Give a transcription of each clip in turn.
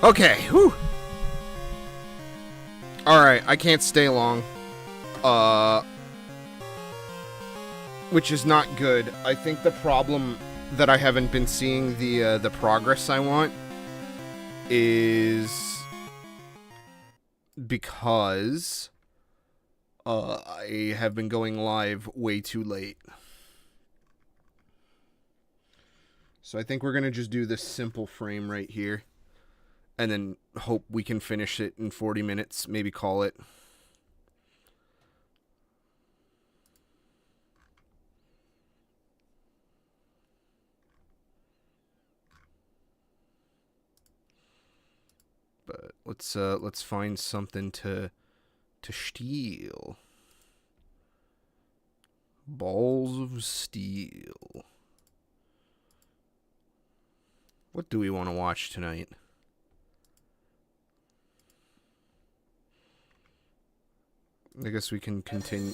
Okay, whew. Alright, I can't stay long. Which is not good. I think the problem that I haven't been seeing the progress I want is because I have been going live way too late. So I think we're gonna just do this simple frame right here, and then hope we can finish it in 40 minutes, maybe call it. But let's find something to steal. Balls of steel. What do we want to watch tonight? I guess we can continue.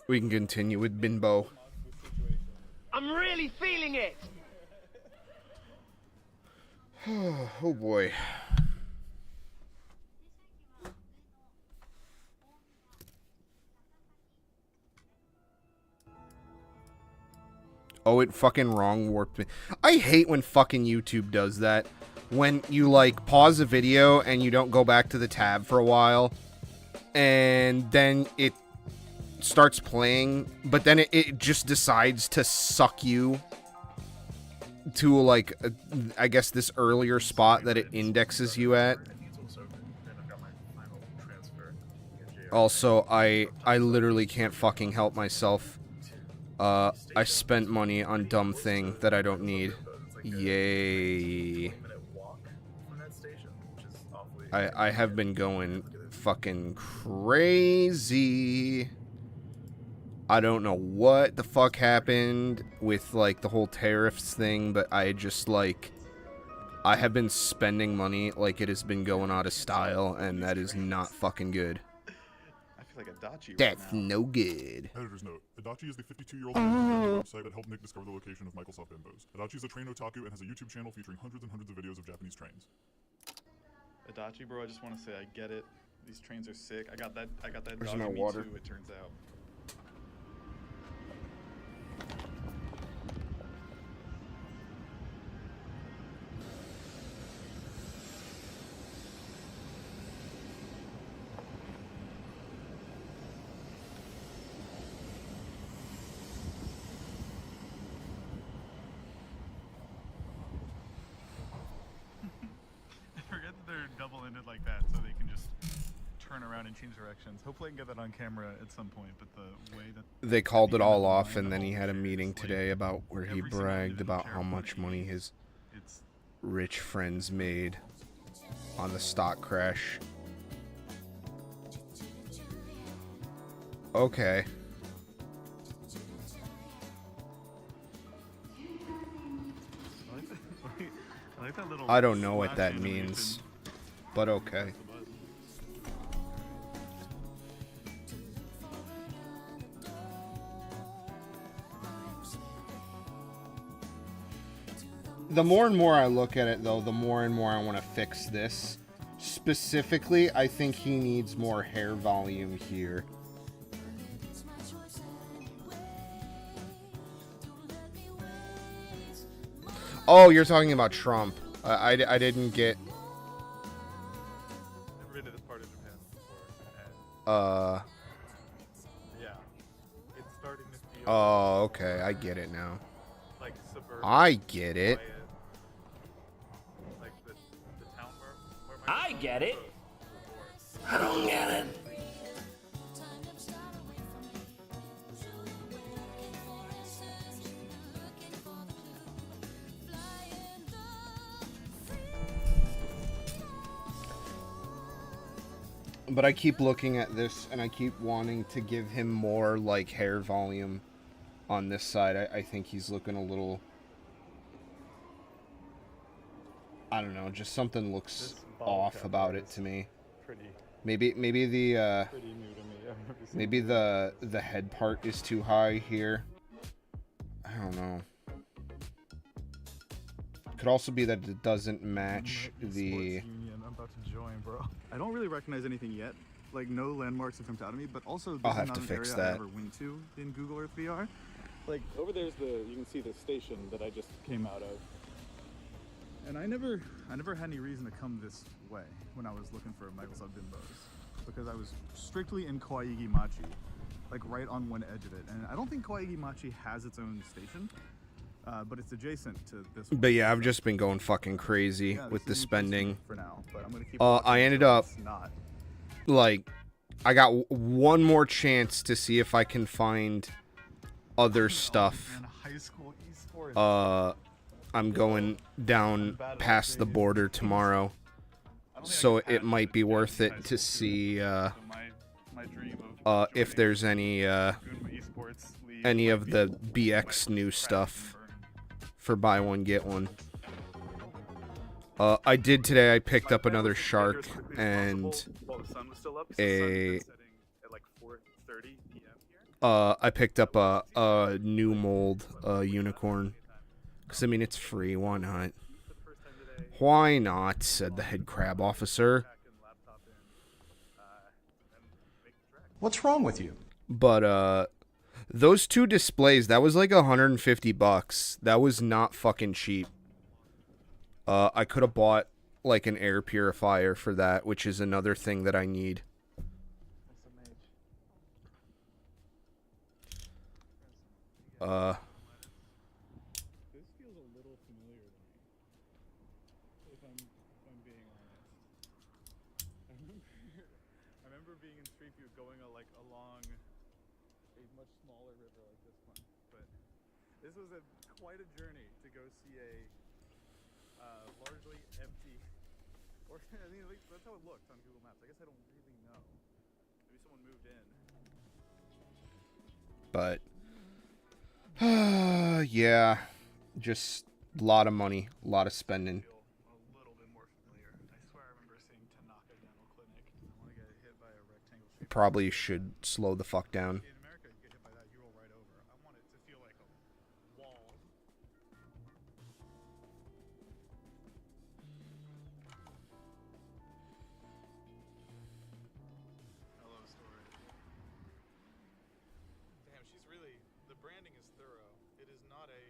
We can continue with Binbo. I'm really feeling it. Oh boy. Oh, it fucking wrong warped me. I hate when fucking YouTube does that. When you, like, pause a video and you don't go back to the tab for a while. And then it starts playing. But then it just decides to suck you to, like, I guess this earlier spot that it indexes you at. Also, I literally can't fucking help myself. I spent money on dumb thing that I don't need. Yay. I have been going fucking crazy. I don't know what the fuck happened with, like, the whole tariffs thing, but I just, like, I have been spending money like it has been going out of style, and that is not fucking good. Like Adachi That's right now. no good. Editor's note. Adachi is the 52-year-old website that helped Nick discover the location of Microsoft bimbos. Adachi is a train otaku and has a YouTube channel featuring hundreds and hundreds of videos of Japanese trains. Adachi, bro, I just want to say I get it. These trains are sick. I got that There's dog no in me water. too, it turns out. Double-ended like that, so they can just turn around and change directions. Hopefully I can get that on camera at some point, but the way that They called it all off, and then he had a meeting today about where he bragged about how much money his rich friends made on the stock crash. Okay. I don't know what that means, but okay. The more and more I look at it, though, the more and more I want to fix this. Specifically, I think he needs more hair volume here. Oh, you're talking about Trump. I didn't get... I've been to this part of Japan before. Yeah. It's starting to feel Oh, okay. I get it now. like suburban. I get it. Quiet. Like the town where I get it. before. I don't get it. But I keep looking at this, and I keep wanting to give him more, like, hair volume on this side. I think he's looking a little... I don't know, just something looks off about it to me. Maybe the, Pretty new to me. maybe the head part is too high here. I don't know. Could also be that it doesn't match the... Sports union. I'm about to join, bro. I don't really recognize anything yet. Like, no landmarks have jumped out at me, but also this I'll is have not to an fix area I that. ever went to in Google Earth VR. Like, over there's you can see the station that I just came out of. And I never had any reason to come this way when I was looking for Microsoft Bimbos, because I was strictly in Kawaii Machi, like right on one edge of it. And I don't think Kawaii Machi has its own station, but it's adjacent to this one. But yeah, I've just been going fucking crazy Yeah, with the this is spending. for now, but I'm gonna keep I ended until up it's not. like, I got one more chance to see if I can find other stuff. Man, high school esports. I'm going down past the border tomorrow, so it might be worth it to see My dream of if there's any doing my esports league any would of be the BX new stuff for buy one get one. I did today. I picked up another shark and while the sun was still up, 'cause a- the sun is setting at like 4:30 p.m. here. I picked up a new mold unicorn. Cause I mean it's free. Why not? Why not? Said the head crab officer. What's wrong with you? But those two displays, that was like $150. That was not fucking cheap. I could have bought like an air purifier for that, which is another thing that I need. This feels a little familiar to me. If I'm being honest. I remember being in Street View going along a much smaller river like this one, but this was quite a journey to go see a largely empty, or I mean at least that's how it looked on Google Maps. I guess I don't really know. Maybe someone moved in. But yeah, just a lot of money, a lot of spending. Feel a little bit more familiar. I swear I remember seeing Tanaka Dental Clinic. I want to get hit by a rectangle shape. Probably should slow the fuck down. In America, you get hit by that, you roll right over. I want it to feel like a wall. Hello, story. Damn, she's really. The branding is thorough. It is not a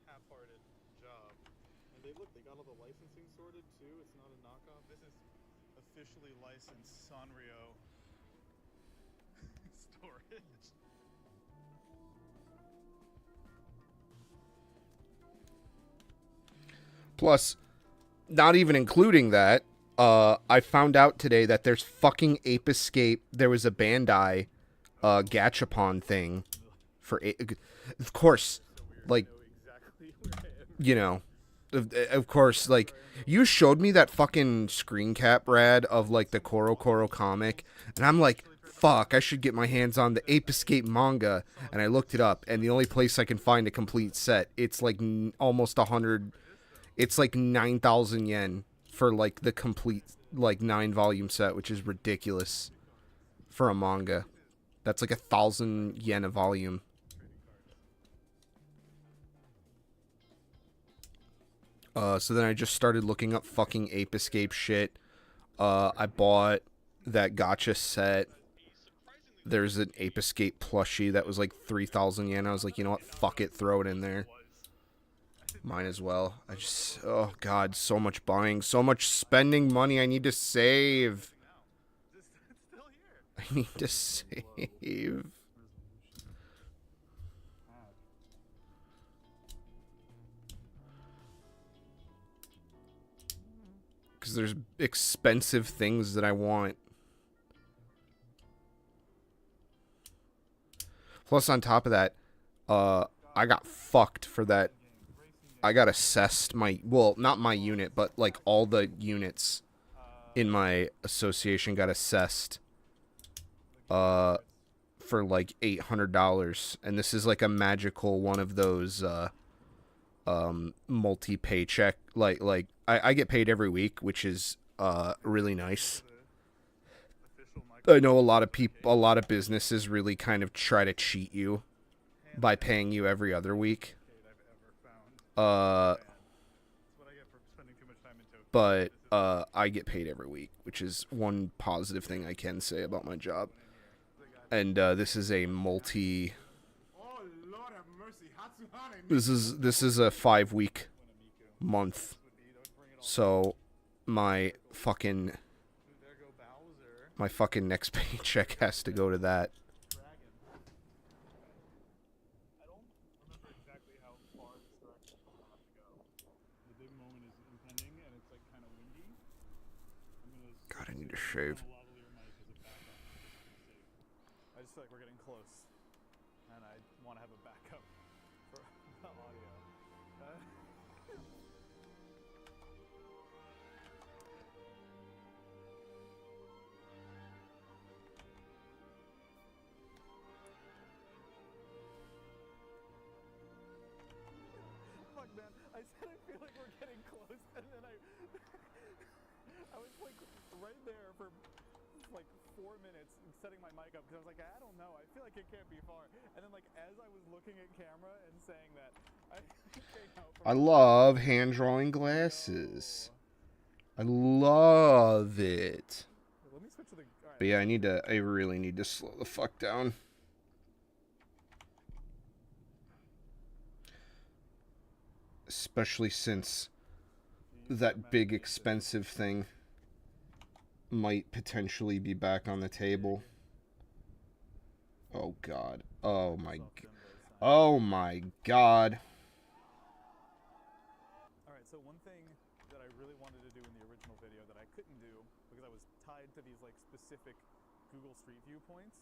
half-hearted job. And they got all the licensing sorted too. It's not a knockoff. This is officially licensed Sanrio storage. Plus, not even including that, I found out today that there's fucking Ape Escape. There was a Bandai Gachapon thing for of course, like, you know, of course, like, you showed me that fucking screen cap, Rad, of like the Koro Koro comic, and I'm like, fuck, I should get my hands on the Ape Escape manga. And I looked it up, and the only place I can find a complete set, it's like almost 100. It's like 9,000 yen for like the complete like 9-volume set, which is ridiculous for a manga. That's like 1,000 yen a volume. So then I just started looking up fucking Ape Escape shit. I bought that gacha set. There's an Ape Escape plushie that was like 3,000 yen. I was like, you know what? Fuck it. Throw it in there. Might as well. I just... Oh, God. So much buying. So much spending money I need to save. I need to save. Because there's expensive things that I want. Plus, on top of that, I got fucked for that. I got assessed my... Well, not my unit, but, like, all the units in my association got assessed for, like, $800. And this is, like, a magical one of those multi-paycheck... Like I get paid every week, which is really nice. I know a lot of people, a lot of businesses really kind of try to cheat you by paying you every other week. but I get paid every week, which is one positive thing I can say about my job. And this is a multi. This is a 5-week month, so my fucking next paycheck has to go to that. God, I need to shave. I just feel like we're getting close, and I want to have a backup for the audio. Fuck, man. I said I feel like we're getting close, and then I was like right there for like 4 minutes setting my mic up because I was like, I don't know, I feel like it can't be far. And then like as I was looking at camera and saying that, I love hand drawing glasses. I love it. Let me switch to the. All right. But yeah, I really need to slow the fuck down. Especially since that big expensive thing might potentially be back on the table. Oh god. Oh my god. Alright, so one thing that I really wanted to do in the original video that I couldn't do because I was tied to these like specific Google Street View points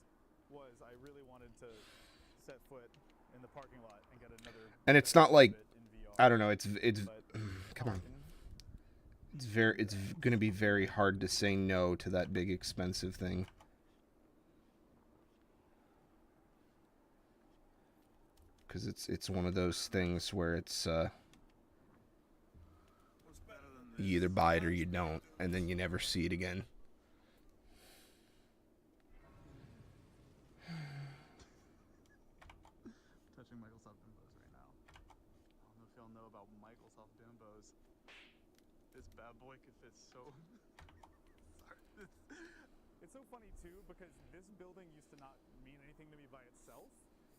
was I really wanted to set foot in the parking lot and get another. And it's not like, I don't know, it's come on. It's gonna be very hard to say no to that big expensive thing. Because it's one of those things where it's you either buy it or you don't, and then you never see it again. Touching Microsoft Bimbos right now. I don't know if y'all know about Microsoft Bimbos. This bad boy could fit so. Sorry. It's so funny too because this building used to not mean anything to me by itself.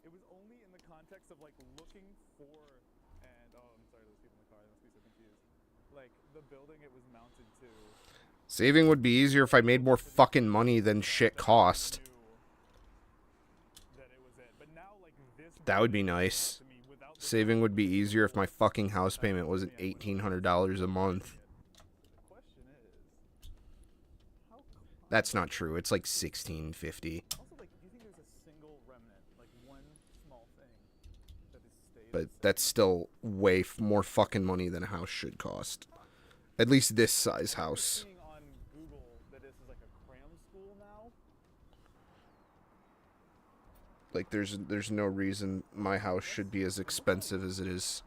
It was only in the context of like looking for, and oh, I'm sorry, there's people in the car. I must be so confused. Like the building it was mounted to. Saving would be easier if I made more fucking money than shit cost. That would be nice. Saving would be easier if my fucking house payment wasn't $1,800 a month. That's not true. It's like $1,650. But that's still way more fucking money than a house should cost. At least this size house. Like there's no reason my house should be as expensive as it is.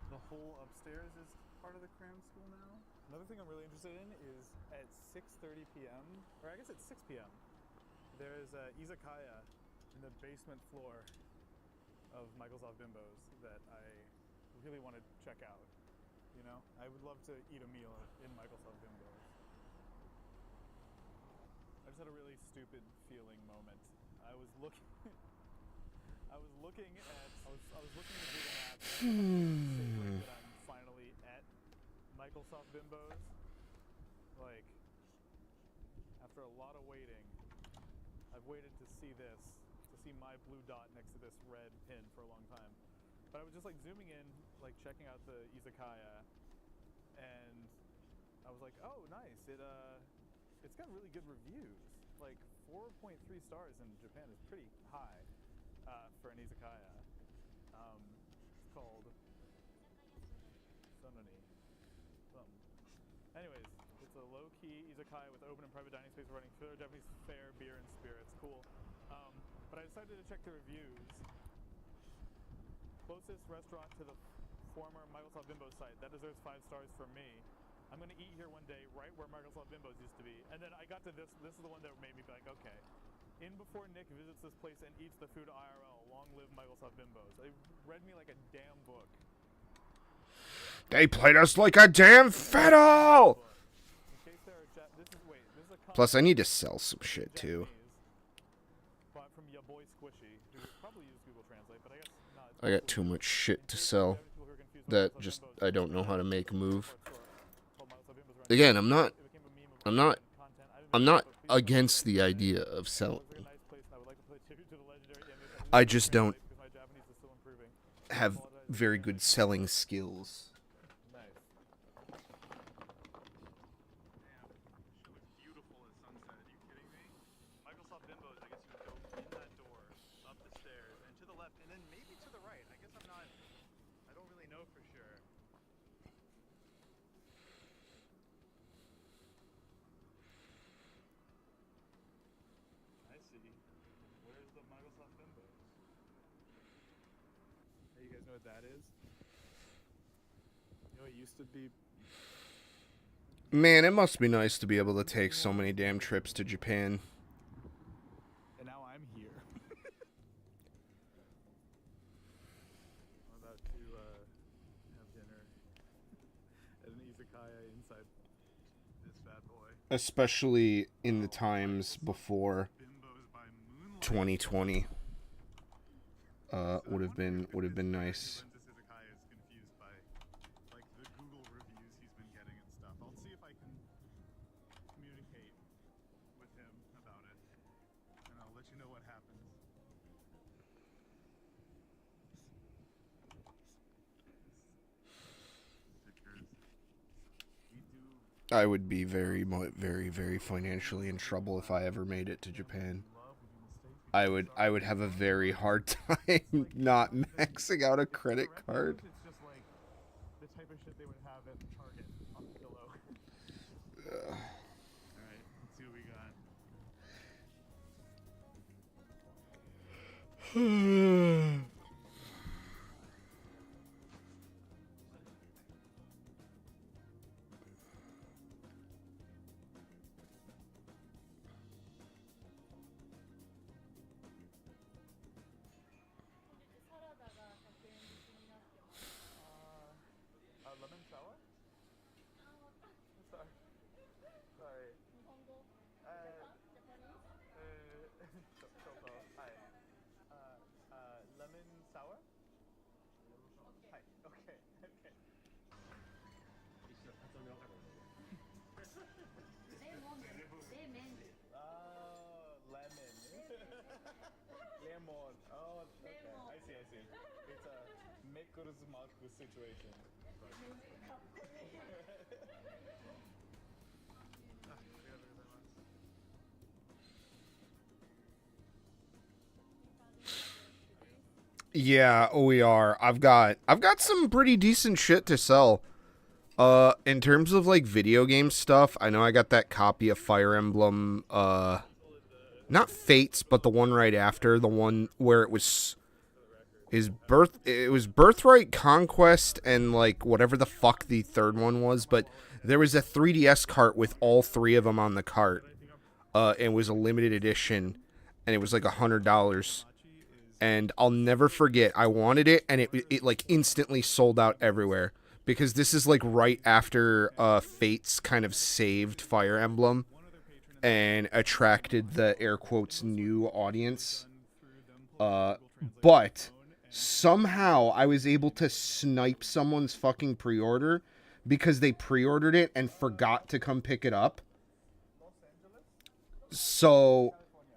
The whole upstairs is part of the cram school now. Another thing I'm really interested in is at 6:30 p.m. or I guess at 6 p.m. there's a izakaya in the basement floor of Microsoft Bimbos that I really want to check out. You know, I would love to eat a meal in Microsoft Bimbos. I just had a really stupid feeling moment. I was looking at Google Maps and that I'm finally at Microsoft Bimbos. Like, after a lot of waiting, I've waited to see this, to see my blue dot next to this red pin for a long time. But I was just like zooming in, like checking out the izakaya, and I was like, oh, nice. It's got really good reviews. Like 4.3 stars in Japan is pretty high for an izakaya. It's called Sononi. Anyways, it's a low-key izakaya with open and private dining space providing filler Japanese fare, beer, and spirits. Cool. But I decided to check the reviews. Closest restaurant to the former Microsoft Bimbo site. That deserves 5 stars from me. I'm going to eat here one day, right where Microsoft Bimbos used to be. And then I got to this. This is the one that made me be like, okay. In before Nick visits this place and eats the food IRL. Long live Microsoft Bimbos. They read me like a damn book. They played us like a damn fiddle! Plus, I need to sell some shit too. Bought from your boy Squishy, who probably used Google Translate, but I guess not. I got too much shit to sell that just I don't know how to make move. Again, I'm not against the idea of selling. I just don't have very good selling skills. Beautiful as sunset. Are you kidding me? Microsoft Bimbos, I guess you would go in that door, up the stairs, and to the left, and then maybe to the right. I guess I don't really know for sure. I see. Where's the Microsoft Bimbos? Hey, you guys know what that is? You know, it used to be. Man, it must be nice to be able to take so many damn trips to Japan. And now I'm here. I'm about to have dinner at an izakaya inside this bad boy. Especially in the times before Bimbos by Moonlight. 2020. Would have been nice. This izakaya is confused by like the Google reviews he's been getting and stuff. I'll see if I can communicate with him about it, and I'll let you know what happens. Stickers. We do I would be very, very financially in trouble if I ever made it to Japan. love when you mistake I would have a very hard time not maxing out a credit card. It's just like the type of shit they would have at Target on the pillow. Alright, let's see what we got. Lemon sour? Sorry. Sorry. Hi. Lemon sour? Hi. Okay. Okay. Lemon. Lemon. Oh, okay. I see. It's a mekurzumaku situation. Yeah, we are. I've got some pretty decent shit to sell. In terms of like video game stuff, I know I got that copy of Fire Emblem, not Fates, but the one right after, the one where it was Birthright Conquest and like whatever the fuck the third one was, but there was a 3DS cart with all three of them on the cart. It was a limited edition, and it was like $100. And I'll never forget, I wanted it, and it like instantly sold out everywhere. Because this is like right after Fates kind of saved Fire Emblem and attracted the air quotes new audience. But somehow I was able to snipe someone's fucking pre-order because they pre-ordered it and forgot to come pick it up. So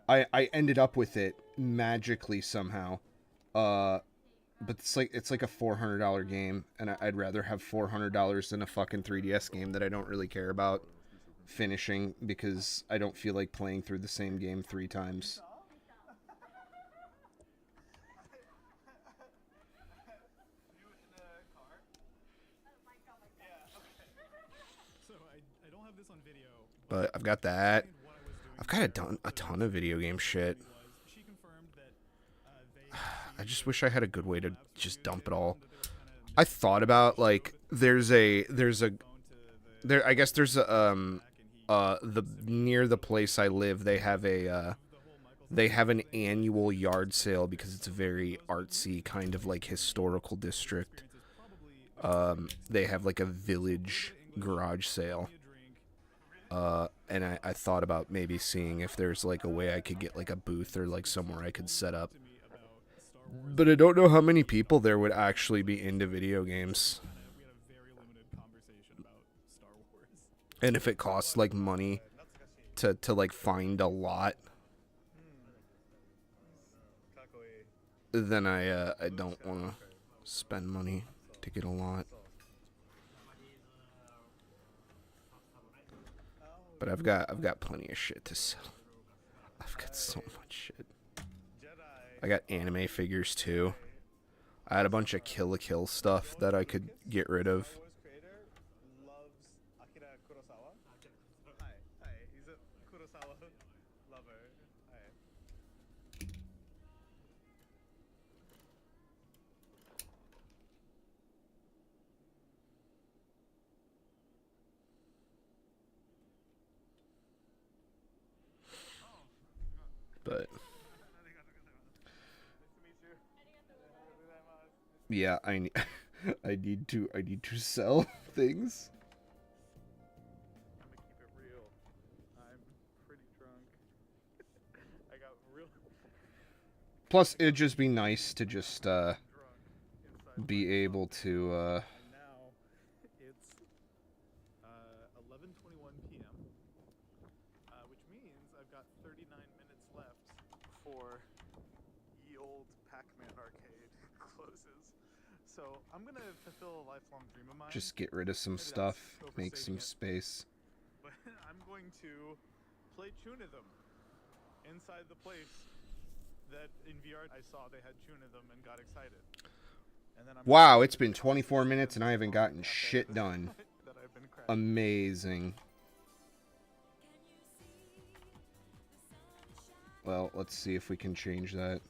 I ended up with it magically somehow. But it's like a $400 game, and I'd rather have $400 than a fucking 3DS game that I don't really care about finishing because I don't feel like playing through the same game 3 times. So I don't have this on video. But I've got that. I've got a ton of video game shit. She confirmed that I just wish I had a good way to just dump it all. I thought about like I guess there's a the near the place I live they have an annual yard sale because it's a very artsy kind of like historical district. They have like a village garage sale. And I thought about maybe seeing if there's like a way I could get like a booth or like somewhere I could set up. But I don't know how many people there would actually be into video games. And if it costs like money to like find a lot, then I don't want to spend money to get a lot. But I've got plenty of shit to sell. I've got so much shit. I got anime figures too. I had a bunch of Kill la Kill stuff that I could get rid of. But yeah, I need to sell things. I'm gonna keep it real. I'm pretty drunk. I got real Plus, it'd just be nice to just drunk inside. be able to And now it's 11:21 p.m. Which means I've got 39 minutes left before ye old Pac-Man arcade closes. So I'm gonna fulfill a lifelong dream of mine. just get rid of some Maybe stuff, that's make some overstating it. space. But I'm going to play Tunism inside the place that in VR I saw they had Tunism and got excited. And then I'm Wow, it's been 24 minutes and I haven't gotten shit done. that I've been cracking. Amazing. Well, let's see if we can change that.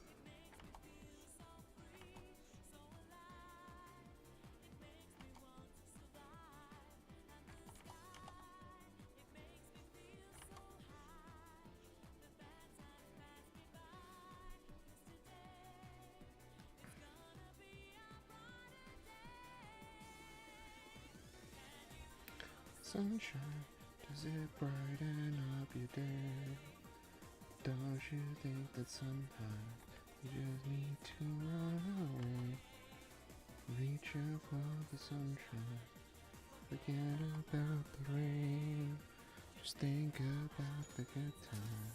Sunshine, does it brighten up your day? Don't you think that sometimes you just need to run away? Reach out for the sunshine, forget about the rain. Just think about the good time.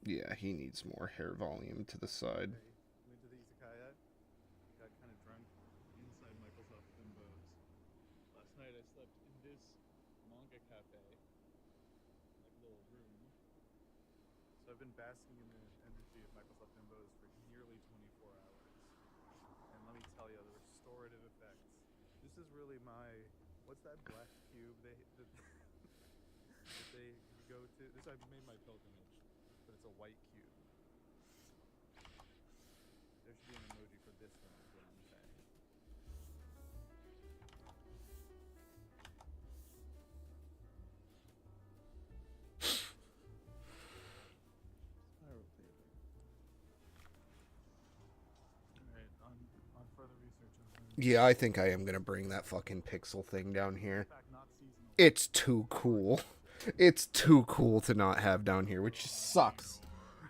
Yeah, he needs more hair volume to the side. Went to the izakaya, got kind of drunk inside Microsoft Bimbos. Last night I slept in this manga cafe, like little room. So I've been basking in the energy of Microsoft Bimbos for nearly 24 hours. And let me tell you, the restorative effects. This is really my, what's that black cube that they go to? This I've made my pilgrimage. But it's a white cube. There should be an emoji for this one, is what I'm saying. Spiral paper. Alright, on further research of the Yeah, I think I am gonna bring that fucking pixel thing down here. fact not seasonal. It's too cool. It's too cool to not have down here, which sucks.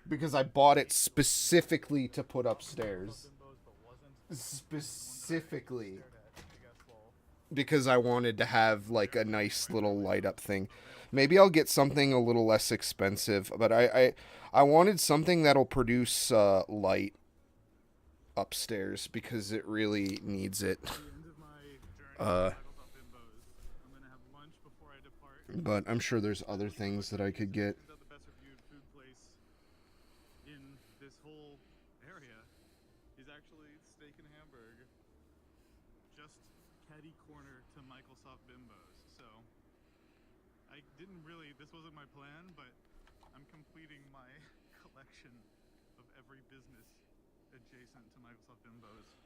Because I bought it specifically to put upstairs. Bimbos, but wasn't Specifically. stared at, I guess, well, Because I wanted to have, like, a nice little light-up thing. Maybe I'll get something a little less expensive. But I wanted something that'll produce light upstairs. Because it really needs it. the end of my journey with Microsoft Bimbos. I'm gonna have lunch before I depart. But I'm sure there's other things that I could get. Turns out the best reviewed food place in this whole area is actually Steak and Hamburg, just catty corner to Microsoft Bimbos. So I didn't really, this wasn't my plan, but I'm completing my collection of every business adjacent to Microsoft Bimbos.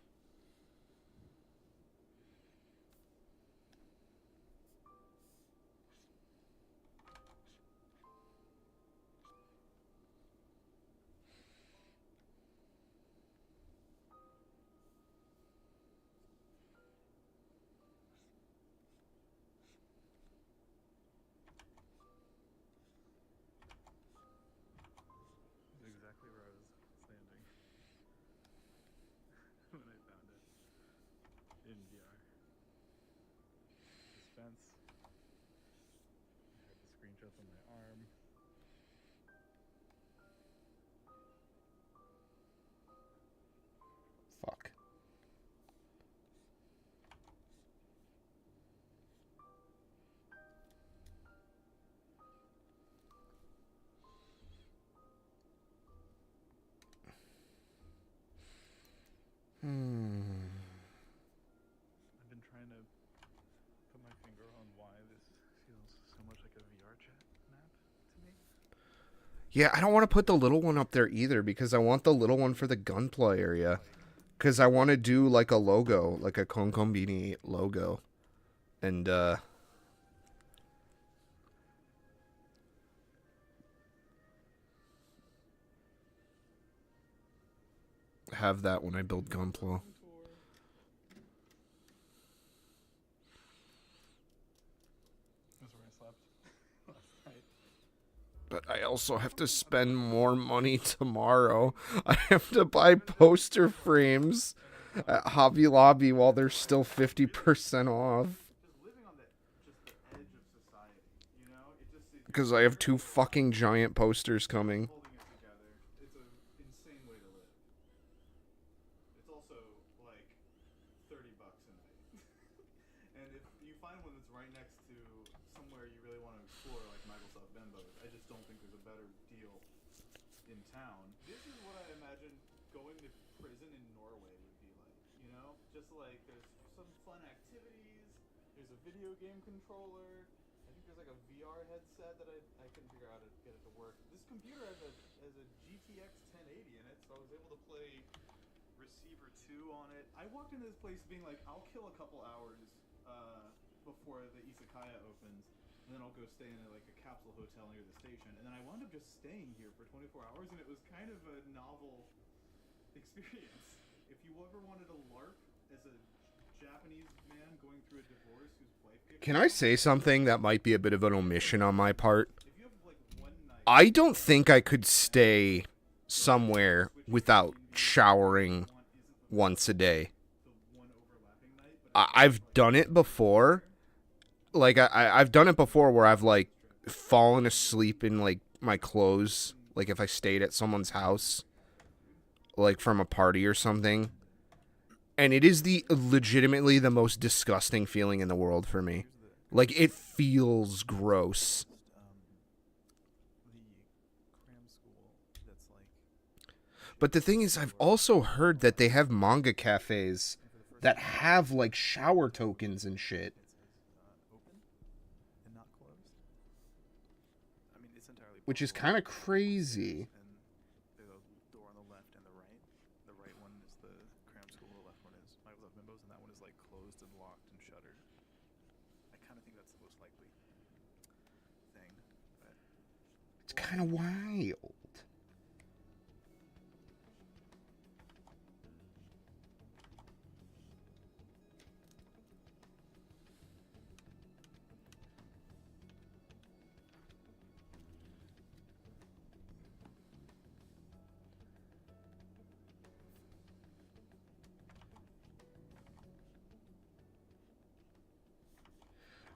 in VR. Suspense. I have the screenshots on my arm. Fuck. I've been trying to put my finger on why this feels so much like a VR chat map to me. Yeah, I don't want to put the little one up there either because I want the little one for the gunplay area. Because I want to do like a logo, like a Konkombini logo. And, have that when I build Gunpla. That's where I slept last night. But I also have to spend more money tomorrow. I have to buy poster frames at Hobby Lobby while they're still 50% off. Just living on just the edge of society, you know? Because I have 2 fucking giant posters coming. Holding it together. It's an insane way to live. It's also like $30 a night. And if you find one that's right next to somewhere you really want to explore, like Microsoft Bimbo's, I just don't think there's a better deal in town. This is what I imagine going to prison in Norway would be like, you know? Just like there's some fun activities, there's a video game controller, I think there's like a VR headset that I couldn't figure out how to get it to work. This computer has a GTX 1080 in it, so I was able to play Receiver 2 on it. I walked into this place being like, I'll kill a couple hours before the Izakaya opens, and then I'll go stay in like a capsule hotel near the station. And then I wound up just staying here for 24 hours, and it was kind of a novel experience. If you ever wanted to LARP as a Japanese man going through a divorce whose wife gets... Can I say something that might be a bit of an omission on my part? If you have like one night... I don't think I could stay somewhere without showering once a day. I've done it before. Like, I've done it before where I've, like, fallen asleep in, like, my clothes. Like, if I stayed at someone's house. Like, from a party or something. And it is legitimately the most disgusting feeling in the world for me. Like, it feels gross. But the thing is, I've also heard that they have manga cafes that have, like, shower tokens and shit. Which is kind of crazy. And the door on the left and the right. The right one is the cram school, the left one is Microsoft Bimbo's, and that one is like closed and locked and shuttered. I kind of think that's the most likely thing. But It's kind of wild.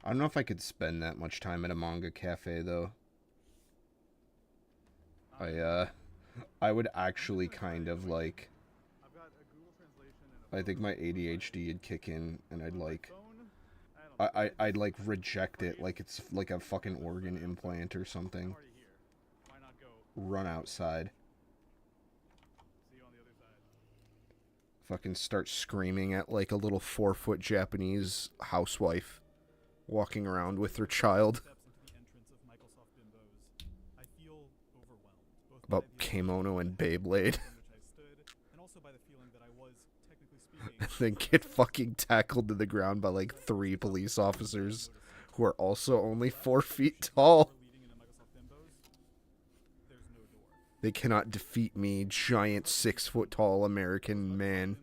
I don't know if I could spend that much time at a manga cafe, though. I would actually kind of, like... I've got a Google translation and I think my ADHD would kick in, and I'd, like... I'd, like, reject it like it's, like, a fucking organ implant or something. Why not go? Run outside. See you on the other side. Fucking start screaming at, like, a little 4-foot Japanese housewife. Walking around with her child. About Kimono and Beyblade. And then get fucking tackled to the ground by like 3 police officers who are also only 4 feet tall. They cannot defeat me, giant 6-foot tall American man.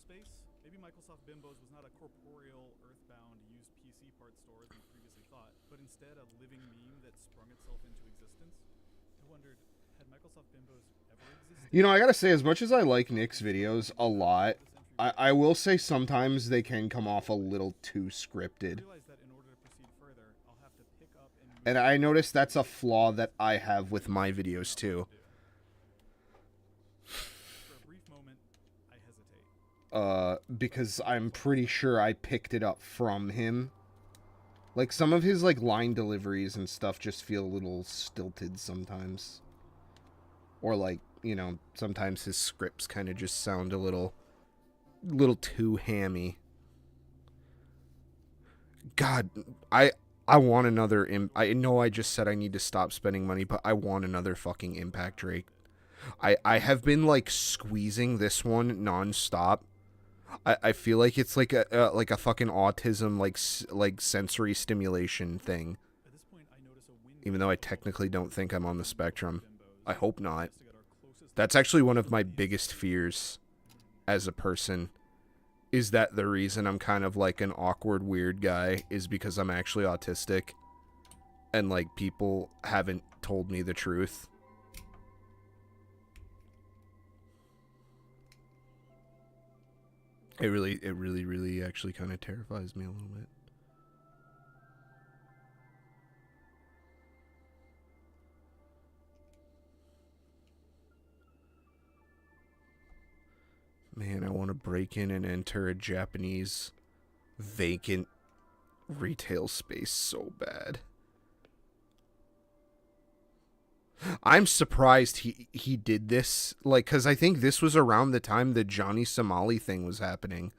Maybe Microsoft Bimbo's was not a corporeal, earthbound, used PC part store as we previously thought, but instead a living meme that sprung itself into existence. I wondered, had Microsoft Bimbo's ever existed? You know, I gotta say, as much as I like Nick's videos a lot, I will say sometimes they can come off a little too scripted. And I notice that's a flaw that I have with my videos too. Because I'm pretty sure I picked it up from him. Like, some of his, like, line deliveries and stuff just feel a little stilted sometimes. Or, like, you know, sometimes his scripts kind of just sound a little too hammy. God, I want another... I know I just said I need to stop spending money, but I want another fucking Impact Drake. I have been, like, squeezing this one non-stop. I feel like it's like a fucking autism like sensory stimulation thing. Even though I technically don't think I'm on the spectrum. I hope not. That's actually one of my biggest fears as a person. Is that the reason I'm kind of like an awkward weird guy is because I'm actually autistic. And like people haven't told me the truth. It really actually kind of terrifies me a little bit. Man, I want to break in and enter a Japanese vacant retail space so bad. I'm surprised he did this, like, because I think this was around the time the Johnny Somali thing was happening.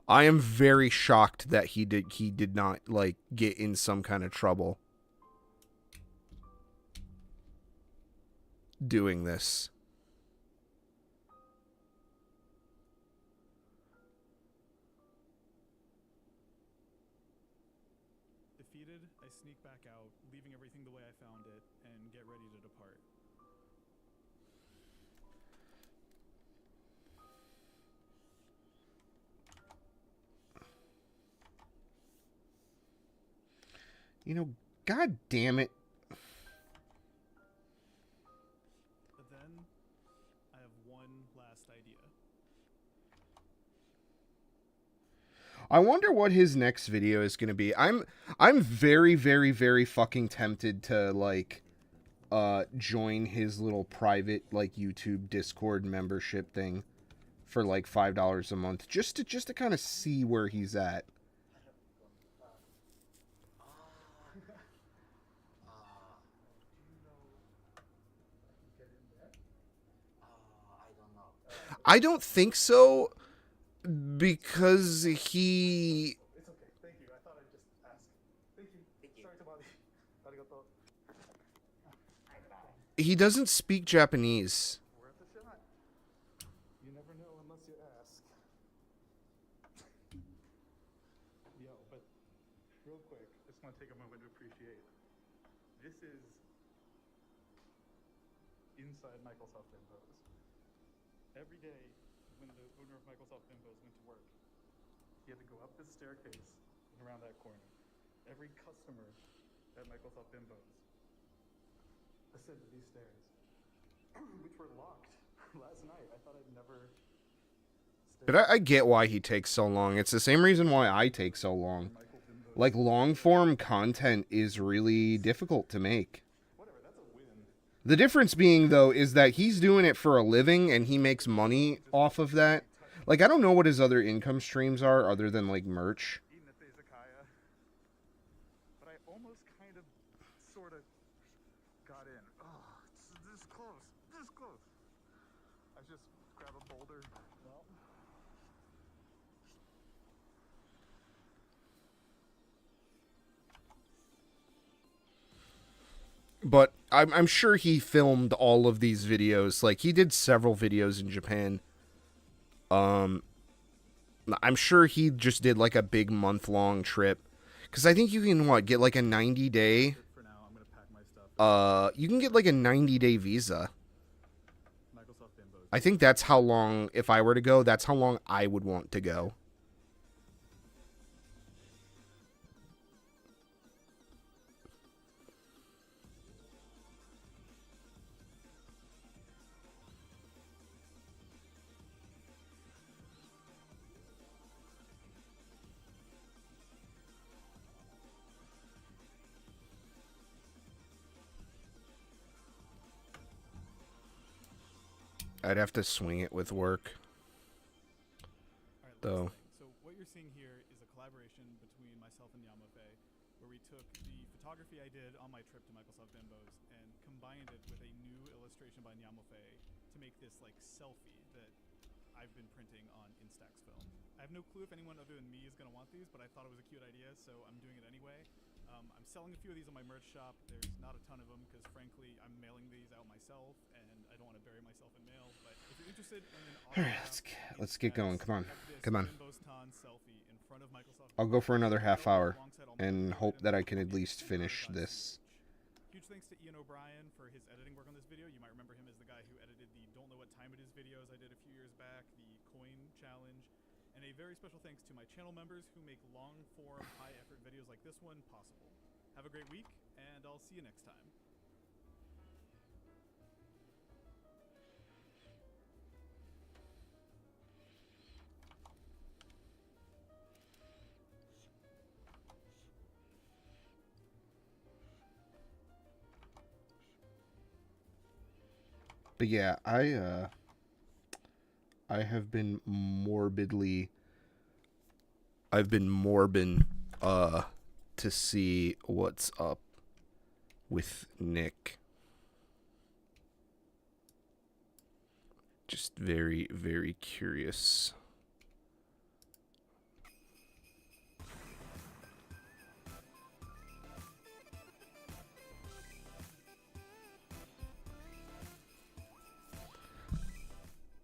I am very shocked that he did not, like, get in some kind of trouble doing this. Defeated, I sneak back out, leaving everything the way I found it, and get ready to depart. You know, god damn it. But then, I have one last idea. I wonder what his next video is going to be. I'm very fucking tempted to, like, join his little private, like, YouTube Discord membership thing for, like, $5 a month. Just to kind of see where he's at. I don't think so, because he... It's okay, thank you. I thought I'd just ask. Thank you. Sorry to bother you. Arigato. He doesn't speak Japanese. Worth a shot. You never know unless you ask. Yo, but real quick, just want to take a moment to appreciate. This is inside Microsoft Bimbos. Every day when the owner of Microsoft Bimbos went to work, he had to go up this staircase and around that corner. Every customer at Microsoft Bimbos ascended these stairs, which were locked last night. I thought I'd never... But I get why he takes so long. It's the same reason why I take so long. Like, long-form content is really difficult to make. The difference being, though, is that he's doing it for a living and he makes money off of that. Like, I don't know what his other income streams are other than, like, merch. But I almost kind of, sort of, got in. Oh, it's this close, this close. I just grab a boulder. Well. But I'm sure he filmed all of these videos. Like, he did several videos in Japan. I'm sure he just did, like, a big month-long trip. Because I think you can, what, get, like, a 90-day... For now, I'm gonna pack my stuff. You can get, like, a 90-day visa. Microsoft Bimbos. I think that's how long, if I were to go, that's how long I would want to go. I'd have to swing it with work. All right, Though. last thing. So what you're seeing here is a collaboration between myself and Yamofe, where we took the photography I did on my trip to Microsoft Bimbos and combined it with a new illustration by Yamofe to make this like selfie that I've been printing on Instax film. I have no clue if anyone other than me is going to want these, but I thought it was a cute idea, so I'm doing it anyway. I'm selling a few of these on my merch shop. There's not a ton of them because, frankly, I'm mailing these out myself, and I don't want to bury myself in mail. But if you're interested in an All right, let's get going. Come on. Come on. selfie in front of Microsoft I'll go for another half hour alongside all my and other hope that I items can at on least finish ch. this. Huge thanks to Ian O'Brien for his editing work on this video. You might remember him as the guy who edited the Don't Know What Time It Is videos I did a few years back, the coin challenge, and a very special thanks to my channel members who make long-form, high-effort videos like this one possible. Have a great week, and I'll see you next time. But yeah, I have been morbid to see what's up with Nick. Just very, very curious.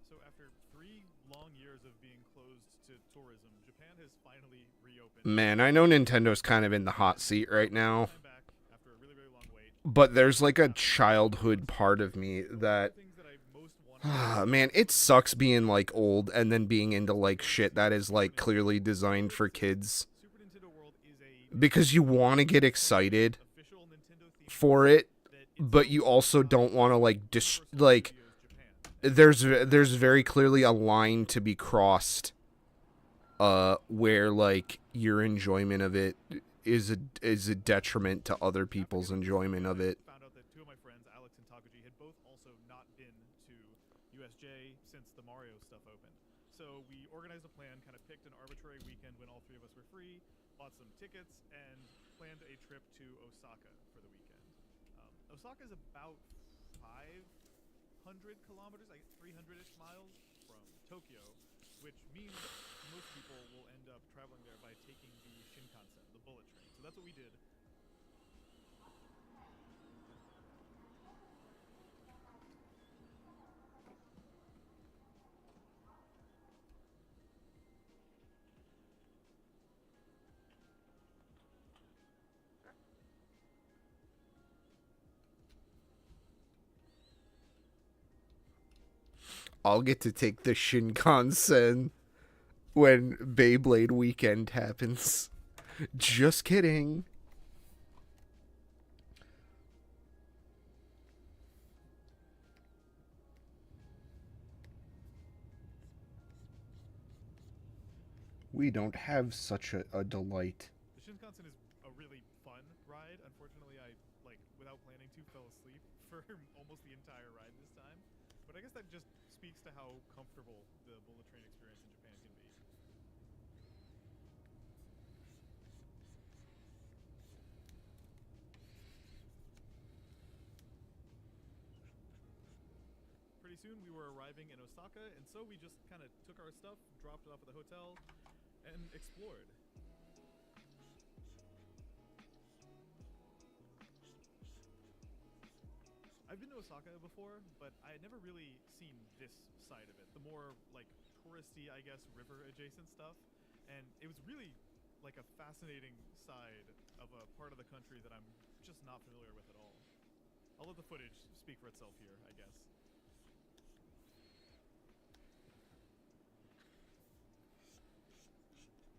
So after 3 long years of being closed to tourism, Japan has finally reopened. Man, I know Nintendo's kind of in the hot seat right now, I'm back after a really, really long wait. but there's like a childhood part of me that Things that I most wanted man, it sucks being like old and then being into like shit that is like clearly designed for kids, Super Nintendo World is a because you want to get excited official Nintendo theme for it, that but you also don't want to like like there's very clearly a line to be crossed where like your enjoyment of it is a detriment to other people's enjoyment of it. Found out that 2 of my friends, Alex and Takaji, had both also not been to USJ since the Mario stuff opened. So we organized a plan, kind of picked an arbitrary weekend when all 3 of us were free, bought some tickets, and planned a trip to Osaka for the weekend. Osaka is about 500 kilometers, like 300-ish miles from Tokyo, which means most people will end up traveling there by taking the Shinkansen, the bullet train. So that's what we did. I'll get to take the Shinkansen when Beyblade weekend happens. Just kidding. We don't have such a delight. The Shinkansen is a really fun ride. Unfortunately, I, without planning to, fell asleep for almost the entire ride this time. But I guess that just speaks to how comfortable the bullet train experience in Japan can be. Pretty soon we were arriving in Osaka, and so we just kind of took our stuff, dropped it off at the hotel, and explored. I've been to Osaka before, but I had never really seen this side of it. The more, touristy, I guess, river-adjacent stuff. And it was really, a fascinating side of a part of the country that I'm just not familiar with at all. I'll let the footage speak for itself here, I guess.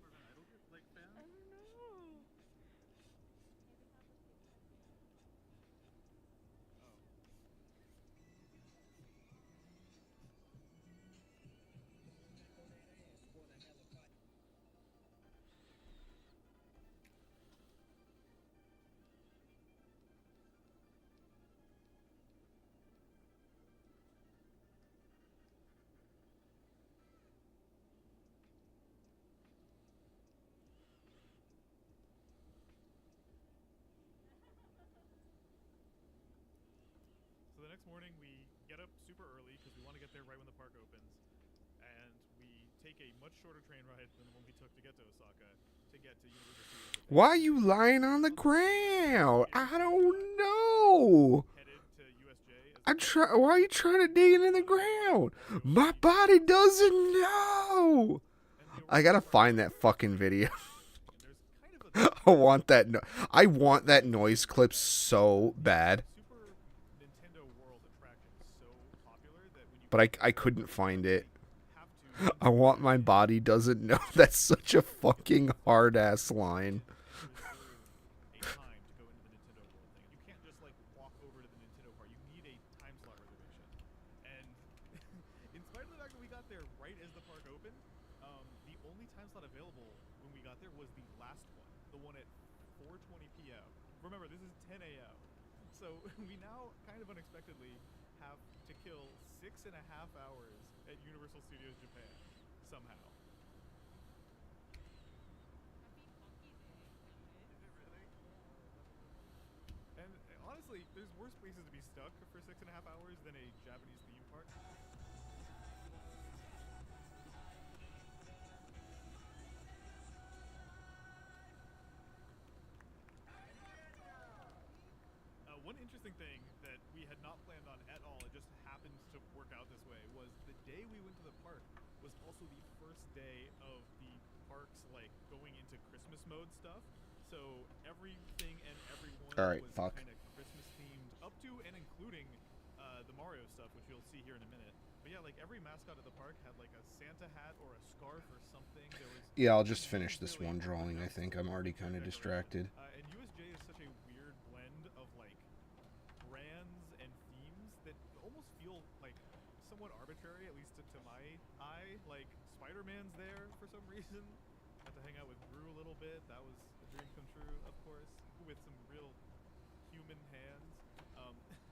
More of an Idol fan? I don't know. the next morning, we get up super early because we want to get there right when the park opens. And we take a much shorter train ride than the one we took to get to Osaka to get to Universal Studios Japan. Why are you lying on the ground? I don't know. Headed to USJ. Why are you trying to dig it in the ground? My body doesn't know. I gotta find that fucking video. I want that. I want that noise clip so bad. But I couldn't find it. I want my body doesn't know. That's such a fucking hard ass line. Remember, this is 10 a.m. So we now kind of unexpectedly have to kill 6.5 hours at Universal Studios Japan somehow. And honestly, there's worse places to be stuck for 6.5 hours than a Japanese theme park. One interesting thing that we had not planned on at all, it just happened to work out this way, was the day we went to the park was also the first day of the park's like going into Christmas mode stuff. So everything and everyone was kind of Christmas themed, up to and including the Mario stuff, which you'll see here in a minute. But yeah, like every mascot at the park had like a Santa hat or a scarf or something. There was Yeah, I'll just finish this one drawing. I think I'm already kind of distracted. And USJ is such a weird blend of like brands and themes that almost feel like somewhat arbitrary, at least to my eye. Like Spider-Man's there for some reason. Got to hang out with Gru a little bit. That was a dream come true, of course, with some real human hands.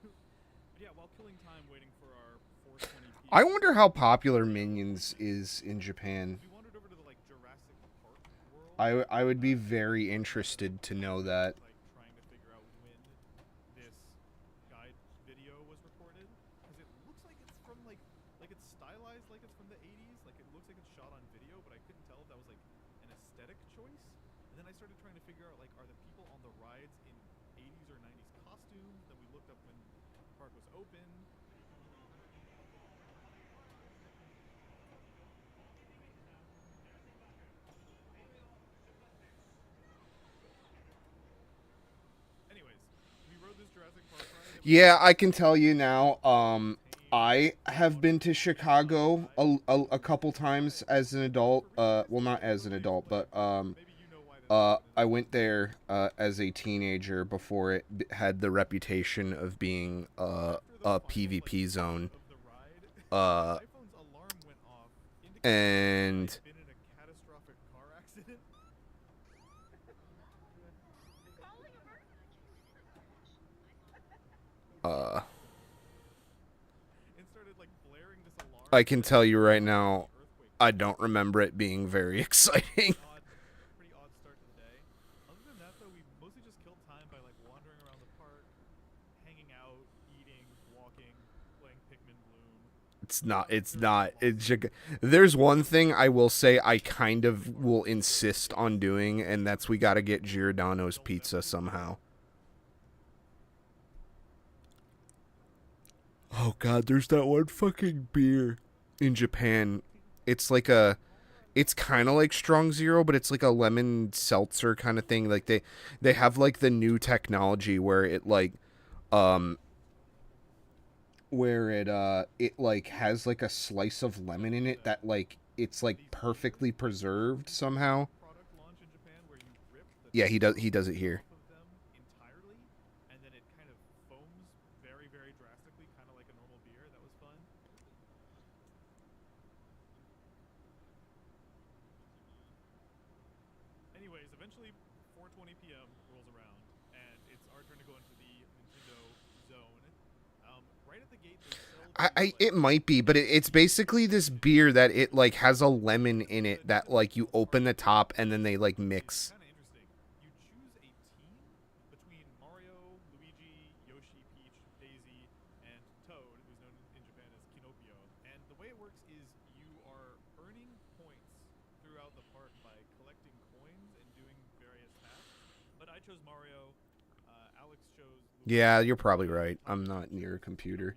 But yeah, while killing time waiting for our 4:20 p.m. I wonder how popular Minions is in Japan. We wandered over to the like Jurassic Park world. I would be very interested to know that. Like trying to figure out when this guide video was recorded, because it looks like it's from like it's stylized like it's from the 80s, like it looks like it's shot on video, but I couldn't tell if that was like an aesthetic choice. And then I started trying to figure out like, are the people on the rides in 80s or 90s costumes? Then we looked up when the park was open. Anyways, we rode this Jurassic Park ride. Yeah, I can tell you now. I have been to Chicago a couple times as an adult. Well, not as an adult, but I went there as a teenager before it had the reputation of being a PvP zone. And I can tell you right now, I don't remember it being very exciting. Pretty odd start to the day. Other than that, though, we mostly just killed time by like wandering around the park, hanging out, eating, walking, playing Pikmin Bloom. There's one thing I will say I kind of will insist on doing, and that's we gotta get Giordano's pizza somehow. Oh god, there's that one fucking beer in Japan. It's like it's kind of like Strong Zero, but it's like a lemon seltzer kind of thing. Like they have like the new technology where it like it like has like a slice of lemon in it that like it's like perfectly preserved somehow. Yeah, he does it here. Anyways, eventually 4:20 p.m. rolls around, and it's our turn to go into the Nintendo zone. Right at the gate, they sell It might be, but it's basically this beer that it like has a lemon in it that like you open the top and then they like mix. Kind of interesting. You choose a team between Mario, Luigi, Yoshi, Peach, Daisy, and works is you are earning points throughout the park by collecting coins and doing various tasks. But I chose Mario. Alex chose. Yeah, you're probably right. I'm not near a computer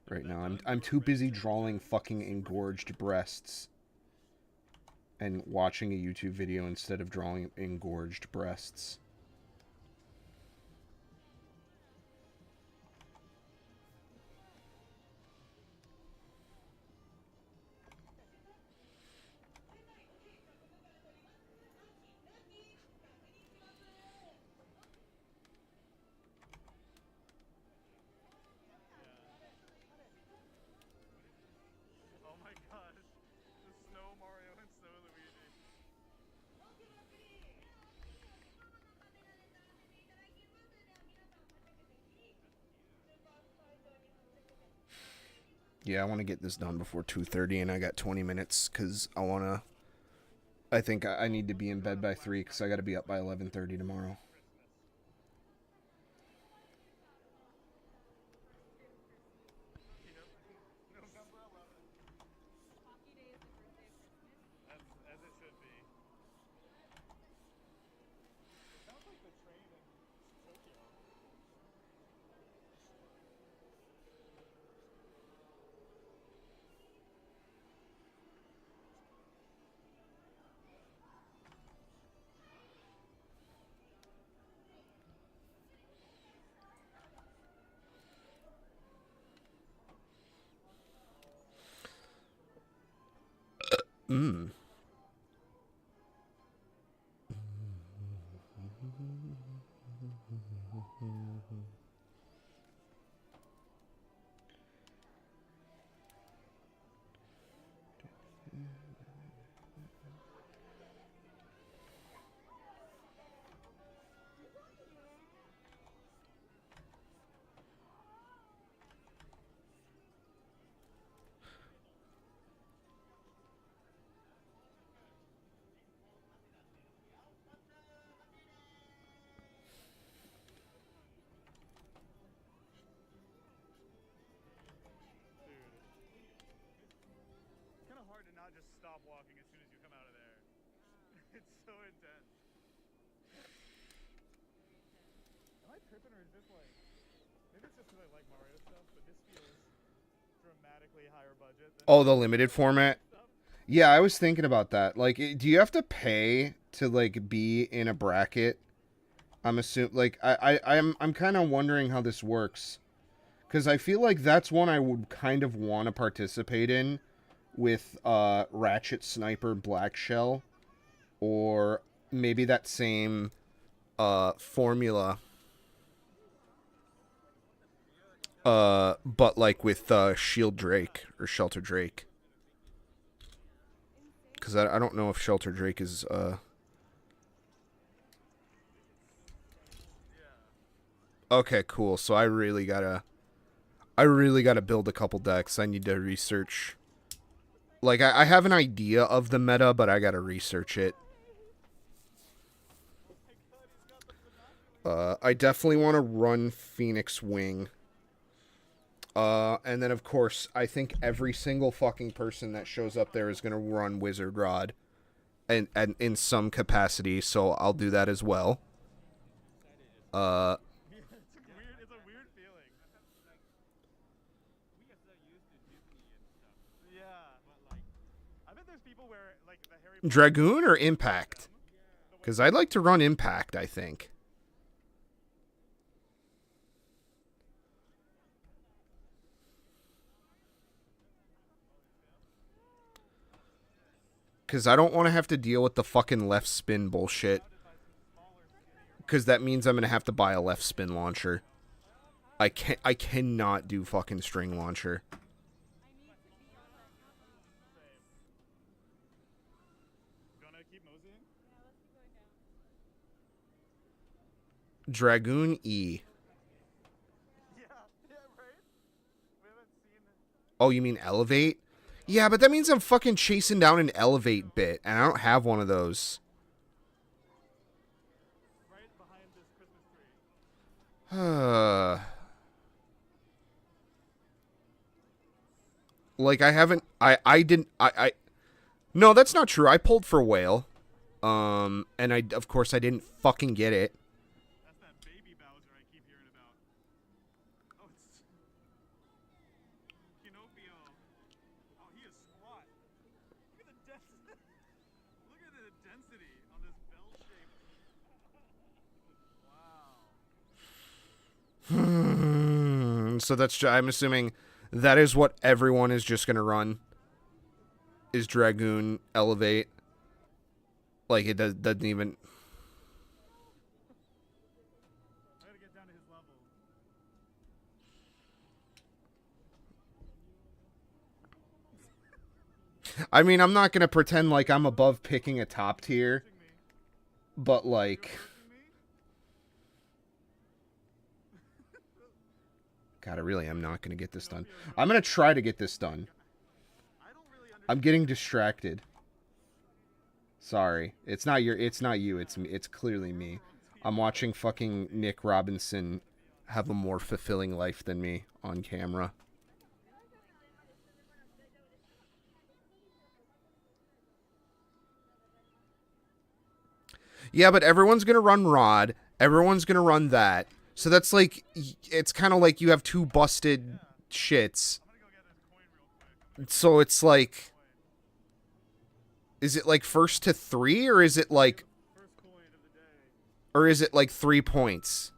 right now. I'm too busy drawing fucking engorged breasts and watching a YouTube video instead of drawing engorged breasts. Oh my gosh, the Snow Mario and Snow Luigi. Yeah, I want to get this done before 2:30, and I got 20 minutes because I think I need to be in bed by 3 because I got to be up by 11:30 tomorrow. November 11th. As it should be. Sounds like the train in Tokyo. Mmm. It's kind of hard to not just stop walking as soon as you come out of there. It's so intense. Am I tripping or is this like... Maybe it's just because I like Mario stuff, but this feels dramatically higher budget than Oh, the limited format? stuff. Yeah, I was thinking about that. Like, do you have to pay to, like, be in a bracket? I'm assuming, like, I'm kind of wondering how this works. Because I feel like that's one I would kind of want to participate in with Ratchet Sniper Black Shell. Or maybe that same formula. But, like, with Shield Drake or Shelter Drake. Because I don't know if Shelter Drake is, Okay, cool. So I really gotta build a couple decks. I need to research. Like, I have an idea of the meta, but I gotta research it. I definitely want to run Phoenix Wing. And then, of course, I think every single fucking person that shows up there is going to run Wizard Rod. And in some capacity, so I'll do that as well. It's a weird feeling. Yeah. I bet there's people where, like, the Harry Potter... Dragoon or Impact? Because I'd like to run Impact, I think. Because I don't want to have to deal with the fucking left spin bullshit. Because that means I'm going to have to buy a left spin launcher. I cannot do fucking string launcher. Gonna keep moseying? Dragoon E. Yeah, right? We haven't seen... Oh, you mean Elevate? Yeah, but that means I'm fucking chasing down an Elevate bit, and I don't have one of those. Right behind this Christmas tree. Like, I haven't... I didn't... No, that's not true. I pulled for whale. And of course, I didn't fucking get it. That's that baby Bowser I keep hearing about. Oh, it's... Pinocchio. Oh, he is squat. Look at the density. Look at the density on this bell shape. Wow. So that's... I'm assuming that is what everyone is just gonna run. Is Dragoon Elevate. Like, it doesn't even... I gotta get down to his level. I mean, I'm not gonna pretend like I'm above picking a top tier. But, like... God, I really am not gonna get this done. I'm gonna try to get this done. I'm getting distracted. Sorry. It's not you, it's me. It's clearly me. I'm watching fucking Nick Robinson have a more fulfilling life than me on camera. Yeah, but everyone's gonna run Rod. Everyone's gonna run that. So that's like, it's kind of like you have two busted shits. So it's like, is it like first to 3, or is it like, or is it like 3 points?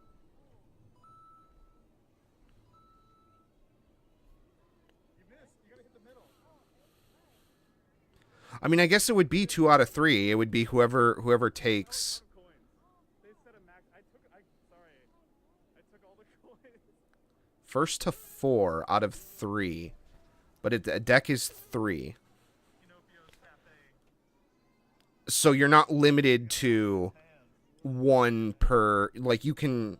I mean, I guess it would be 2 out of 3. It would be whoever takes. First to 4 out of 3. But a deck is 3. So you're not limited to 1 per... Like, you can...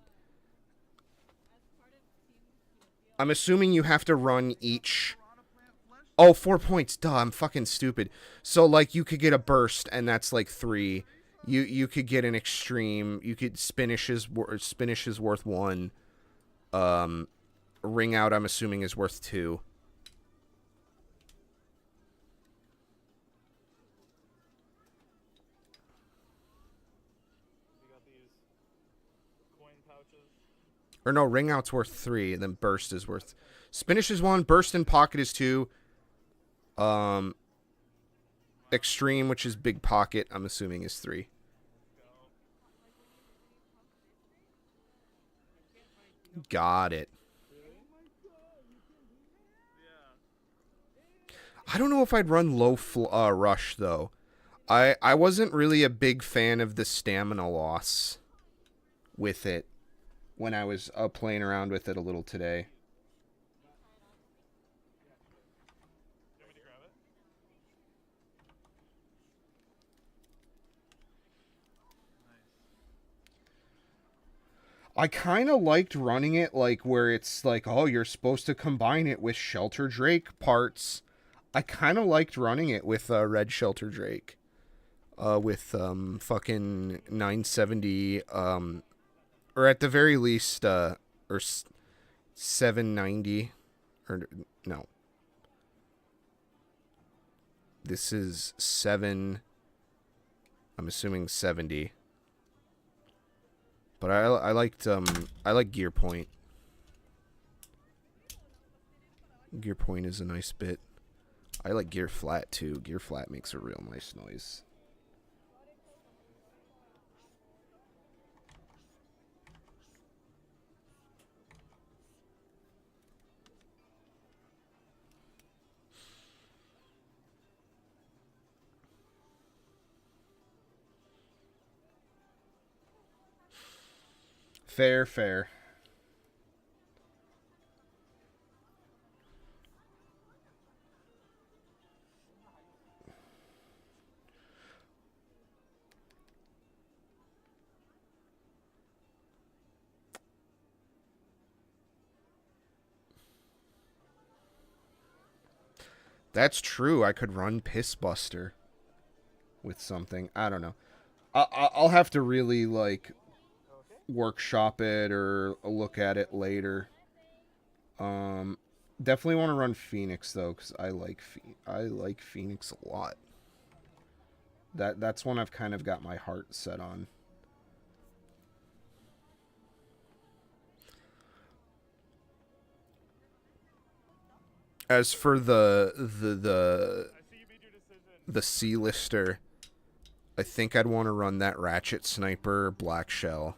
I'm assuming you have to run each... Oh, 4 points. Duh, I'm fucking stupid. So, like, you could get a burst, and that's, like, 3. You could get an extreme. You could... Spinish is worth 1. Ring out, I'm assuming, is worth 2. Or no, ring out's worth 3, and then burst is worth... Spinish is 1, burst in pocket is 2. Extreme, which is big pocket, I'm assuming is 3. Got it. I don't know if I'd run low rush, though. I wasn't really a big fan of the stamina loss with it when I was playing around with it a little today. I kind of liked running it like where it's like, oh, you're supposed to combine it with Shelter Drake parts. I kind of liked running it with Red Shelter Drake. With fucking 970, or at the very least, or 790, or no. This is 7, I'm assuming 70. But I like Gear Point. Gear Point is a nice bit. I like Gear Flat too. Gear Flat makes a real nice noise. Fair, fair. That's true. I could run Piss Buster with something. I don't know. I'll have to really, like, workshop it or look at it later. Definitely want to run Phoenix though, because I like Phoenix a lot. That's one I've kind of got my heart set on. As for the C-lister, I think I'd want to run that Ratchet Sniper Black Shell.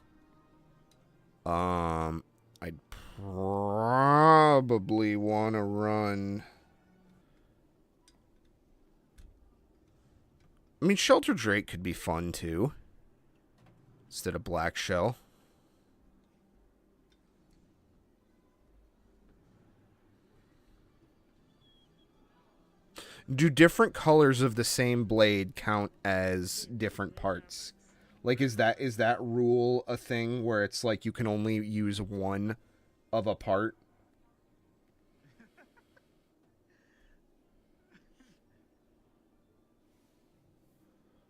I'd probably want to run... I mean, Shelter Drake could be fun, too. Instead of Black Shell. Do different colors of the same blade count as different parts? Like, is that rule a thing where it's like you can only use one of a part?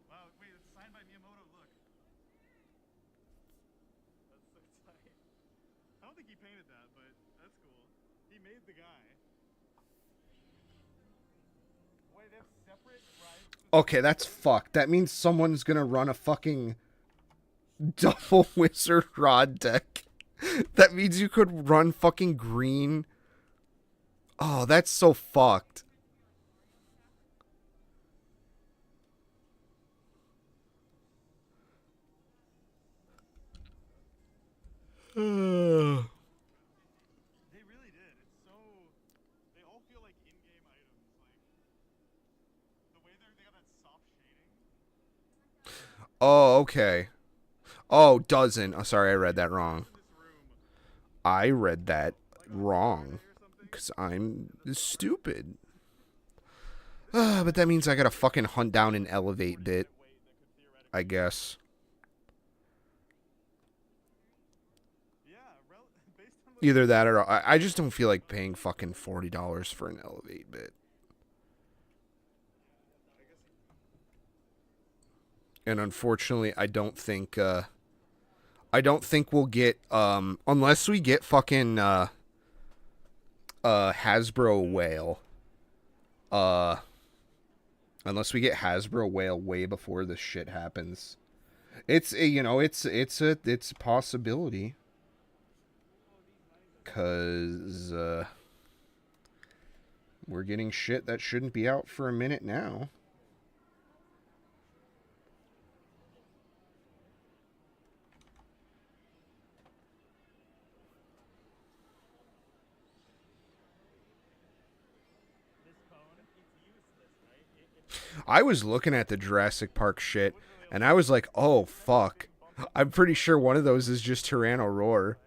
Wow, wait, it's signed by Miyamoto, look. That's so tight. I don't think he painted that, but that's cool. He made the guy. Wait, they have separate rides? Okay, that's fucked. That means someone's gonna run a fucking double wizard rod deck. That means you could run fucking green. Oh, that's so fucked. They really did. It's so... They all feel like in-game items. Like, the way they got that soft shading. Oh, okay. Oh, doesn't. Oh, sorry, I read that wrong. I read that wrong. Because I'm stupid. But that means I gotta fucking hunt down an elevate bit. I guess. Either that or... I just don't feel like paying fucking $40 for an elevate bit. And unfortunately, I don't think we'll get, unless we get fucking, Hasbro Whale. Unless we get Hasbro Whale way before this shit happens. It's, you know, it's a possibility. 'Cause, we're getting shit that shouldn't be out for a minute now. I was looking at the Jurassic Park shit, and I was like, oh, fuck. I'm pretty sure one of those is just Tyranno-Roar.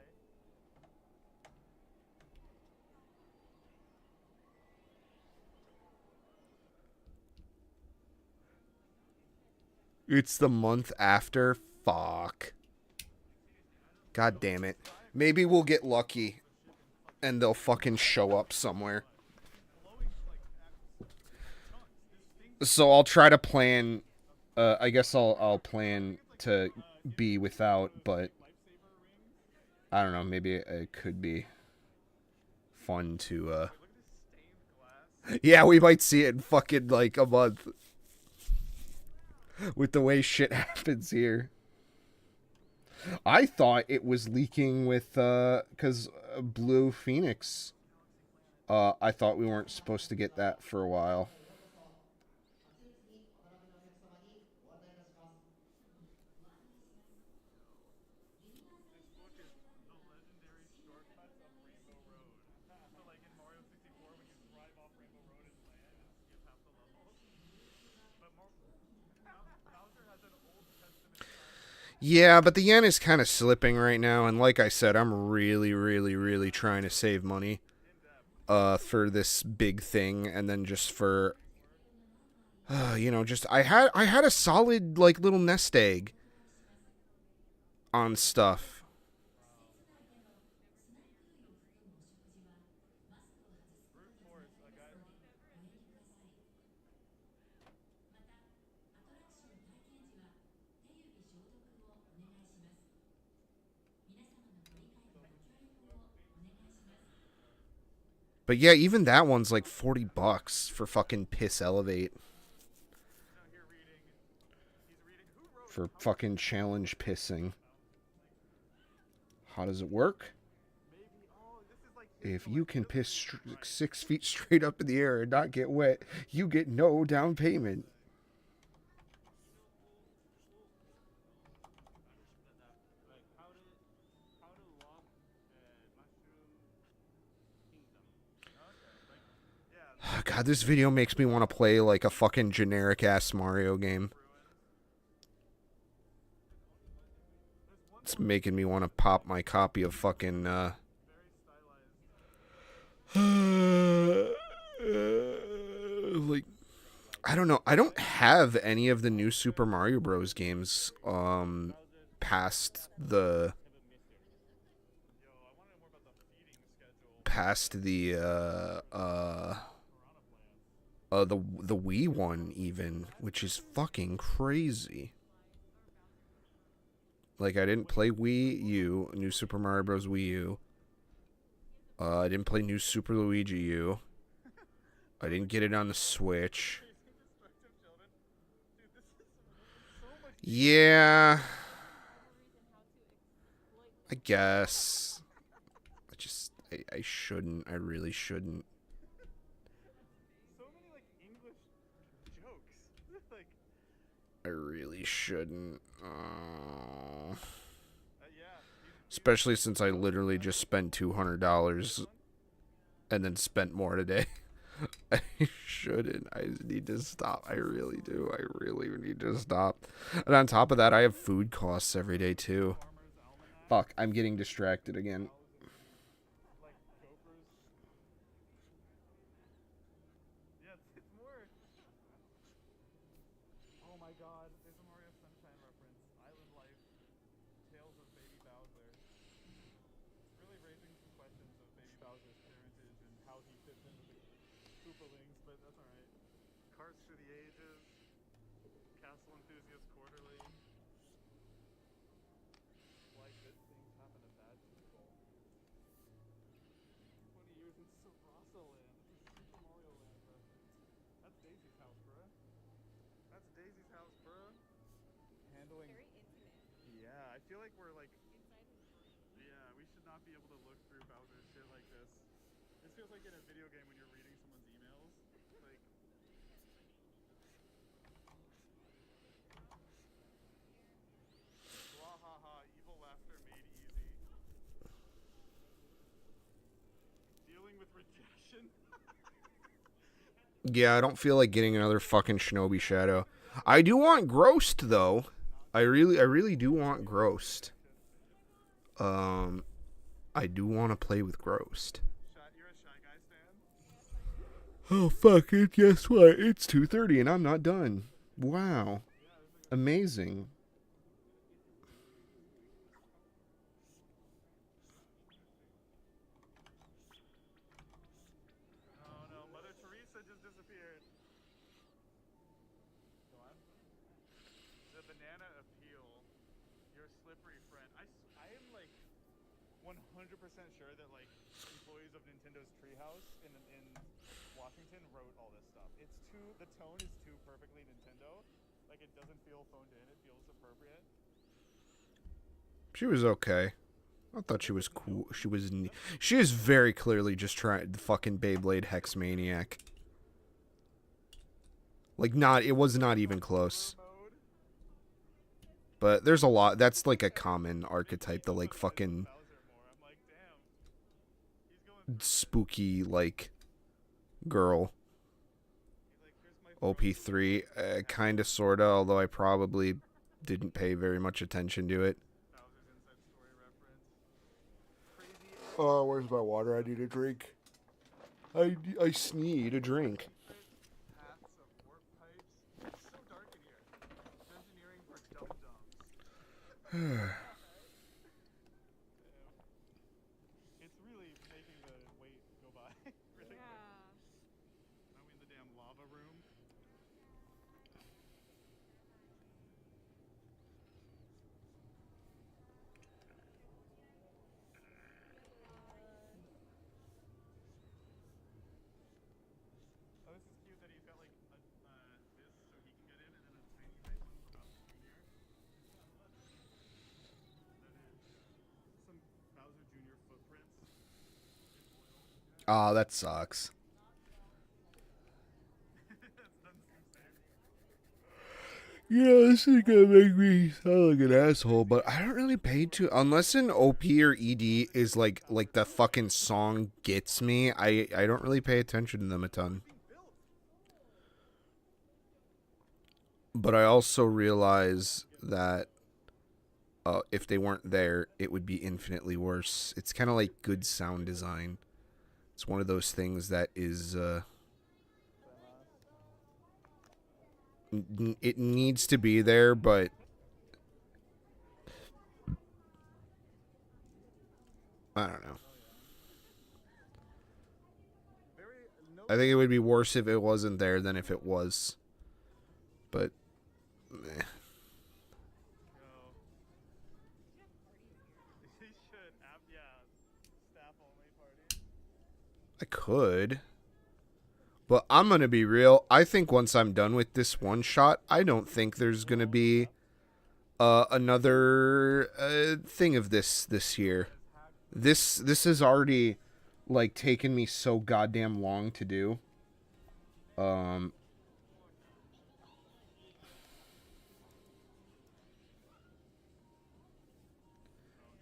It's the month after? Fuck. God damn it. Maybe we'll get lucky, and they'll fucking show up somewhere. So I'll try to plan, I guess I'll plan to be without, but I don't know, maybe it could be fun to, yeah, we might see it in fucking, like, a month. With the way shit happens here. I thought it was leaking with, because Blue Phoenix, I thought we weren't supposed to get that for a while. Yeah, but the yen is kind of slipping right now, and like I said, I'm really, really, really trying to save money for this big thing, and then just for, you know, just I had a solid like little nest egg on stuff. But yeah, even that one's like $40 for fucking Piss Elevate. For fucking challenge pissing. How does it work? If you can piss 6 feet straight up in the air and not get wet, you get no down payment. God, this video makes me want to play like a fucking generic ass Mario game. It's making me want to pop my copy of fucking like, I don't know. I don't have any of the new Super Mario Bros. Games past the the Wii one even, which is fucking crazy. Like, I didn't play Wii U, New Super Mario Bros. Wii U. I didn't play New Super Luigi U. I didn't get it on the Switch. Yeah. I guess. I shouldn't. I really shouldn't. So many like English jokes. Like I really shouldn't. yeah. Especially since I literally just spent $200 and then spent more today. I shouldn't. I need to stop. I really do. I really need to stop. And on top of that, I have food costs every day too. Fuck, I'm getting distracted again. It's more. Oh my God! There's a Mario Sunshine reference. Island Life, Tales of Baby Bowser. It's really raising some questions of Baby Bowser's parentage and how he fits in with the Koopalings, but that's all right. Cards Through the Ages, Castle Enthusiast Quarterly. Why good things happen to bad people. 20 years in Sarasa Land. This is Super Mario Land reference. That's Daisy's house, bruh. That's Daisy's house, bruh. Handling. Very intimate. Yeah, I feel like we're like. Inside his brain. Yeah, we should not be able to look through Bowser's shit like this. This feels like in a video game when you're reading someone's emails. Like. Wahaha, evil laughter made easy. Dealing with rejection. Yeah, I don't feel like getting another fucking Shinobi Shadow. I do want Grossed though. I really do want Grossed. I do want to play with Grossed. You're a Shy Guy stan? Oh fuck it! Guess what? It's 2:30 and I'm not done. Wow, amazing. Oh no, Mother Teresa just disappeared. Go on. The banana appeal. Your slippery friend. I am like 100% sure that like employees of Nintendo's Treehouse in Washington wrote all this stuff. The tone is too perfectly Nintendo. Like it doesn't feel phoned in. It feels appropriate. She was okay. I thought she was cool. She is very clearly just trying the fucking Beyblade Hex Maniac. Like it was not even close. But there's a lot. That's like a common archetype. The like fucking spooky like girl. OP3, kinda sorta. Although I probably didn't pay very much attention to it. Oh, where's my water? I need a drink. I need a drink. Paths of warp pipes. It's so dark in here. Engineering for dum-dums. It's really making the wait go by. Really quick. Are we in the damn lava room? Oh, that sucks. Yeah, this is gonna make me sound like an asshole, but I don't really pay to unless an OP or ED is like the fucking song gets me. I don't really pay attention to them a ton. But I also realize that if they weren't there, it would be infinitely worse. It's kind of like good sound design. It's one of those things that is it needs to be there, but I don't know. I think it would be worse if it wasn't there than if it was. But meh. I could. But I'm going to be real. I think once I'm done with this one shot, I don't think there's going to be another thing of this year. This has already like taken me so goddamn long to do.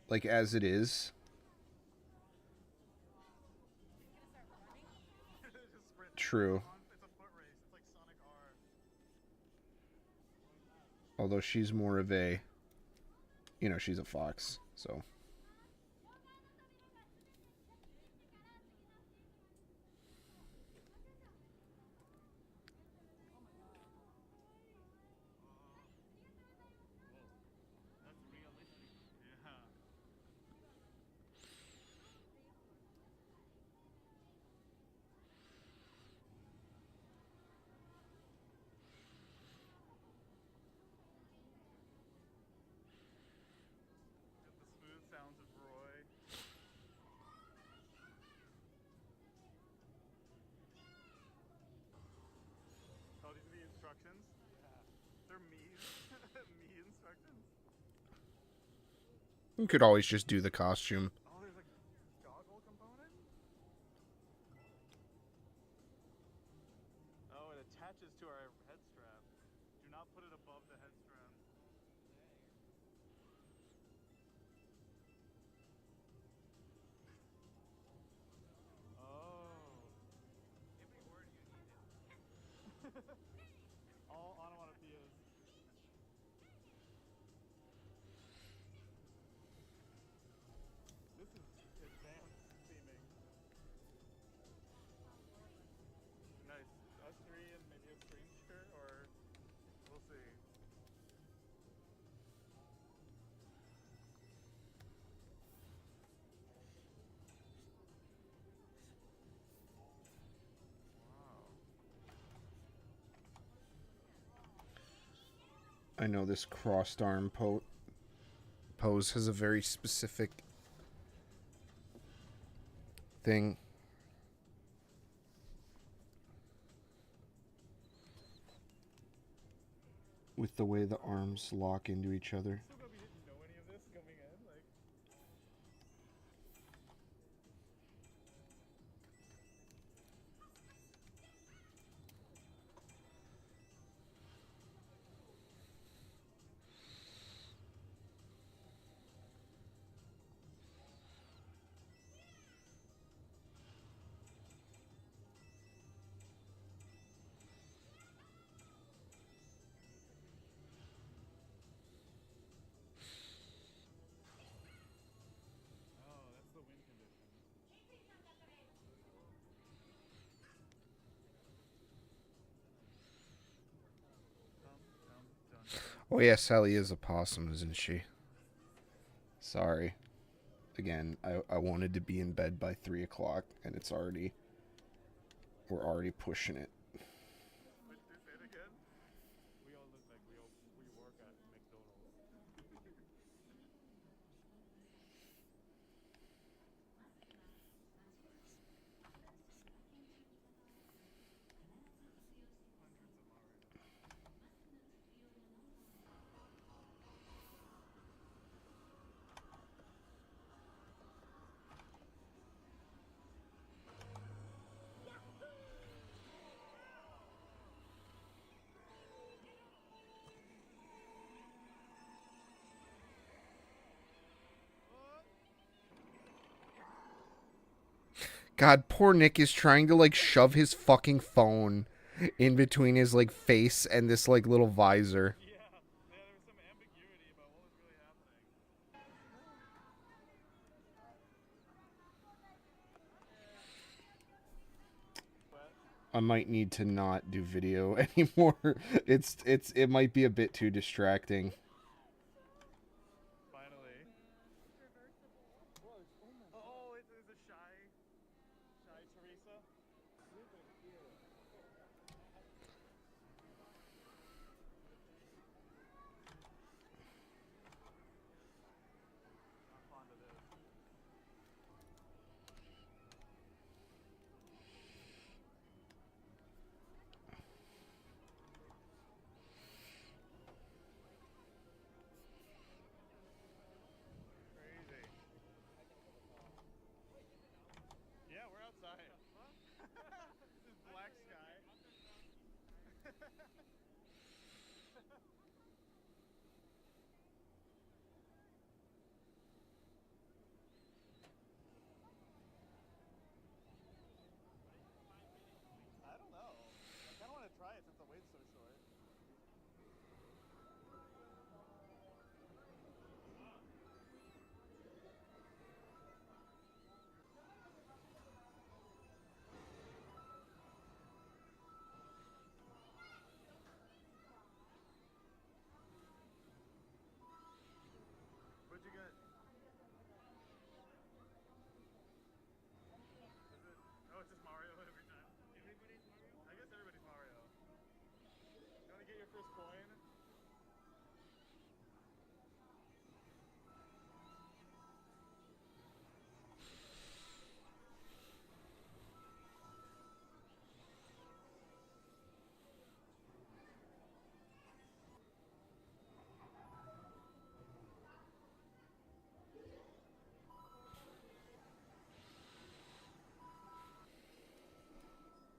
Like as it is. True. Although she's more of a, you know, she's a fox, so. You could always just do the costume. Oh, there's a goggle component? Oh, it attaches to our head strap. Do not put it above the head strap. Oh. All onomatopoeias. This is advanced theming. Nice. Us three and maybe a stranger, or we'll see. I know this crossed arm pose has a very specific thing. With the way the arms lock into each other. So glad we didn't know any of this coming in. Like, oh, that's the wind condition. Oh yeah, Sally is a possum, isn't she? Sorry. Again, I wanted to be in bed by 3 o'clock, and it's already... We're already pushing it. Wait, say it again? We all look like we work at McDonald's. God, poor Nick is trying to, like, shove his fucking phone in between his, like, face and this, like, little visor. Yeah, there was some ambiguity about what was really happening. I might need to not do video anymore. It might be a bit too distracting. Finally. Oh, it's a shy Teresa. Not fond of this. Crazy. Yeah, we're outside. This black sky. I don't know. I kind of want to try it since the wait's so short. What'd you get? Is it? Oh, it's just Mario every time. Everybody's Mario? I guess everybody's Mario. You want to get your first coin?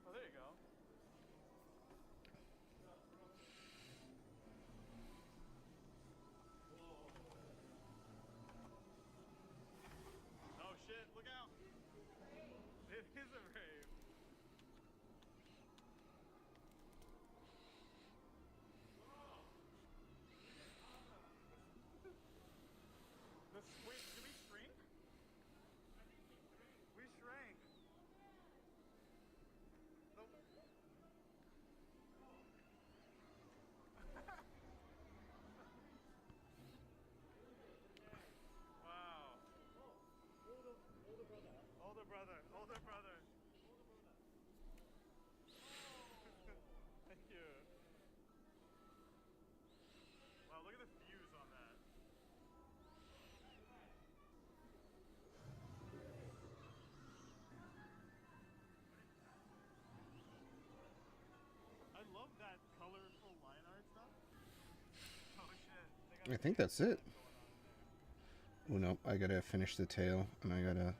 Oh, there you go. Oh shit, look out! It is a rave. Wait, did we shrink? We shrank. The... Wow. Older brother. Older brother. Thank you. Wow, look at the views on that. I love that colorful line art stuff. Oh shit. They I got think that's it. going on in there. Oh no, I gotta finish the tail, and I gotta...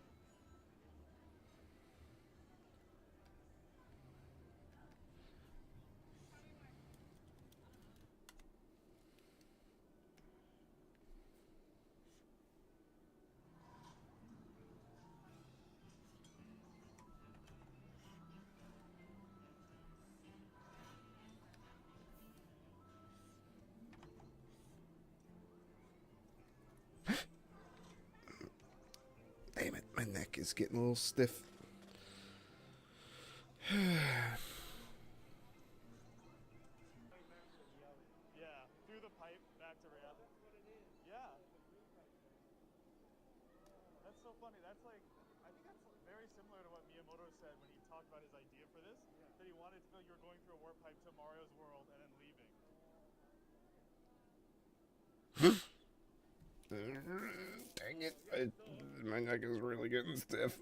Damn it, my neck is getting a little stiff. Yeah, through the pipe back to reality. Yeah. That's so funny. That's like, I think that's very similar to what Miyamoto said when he talked about his idea for this. That he wanted to feel you were going through a warp pipe to Mario's world and then leaving. Dang it. My neck is really getting stiff.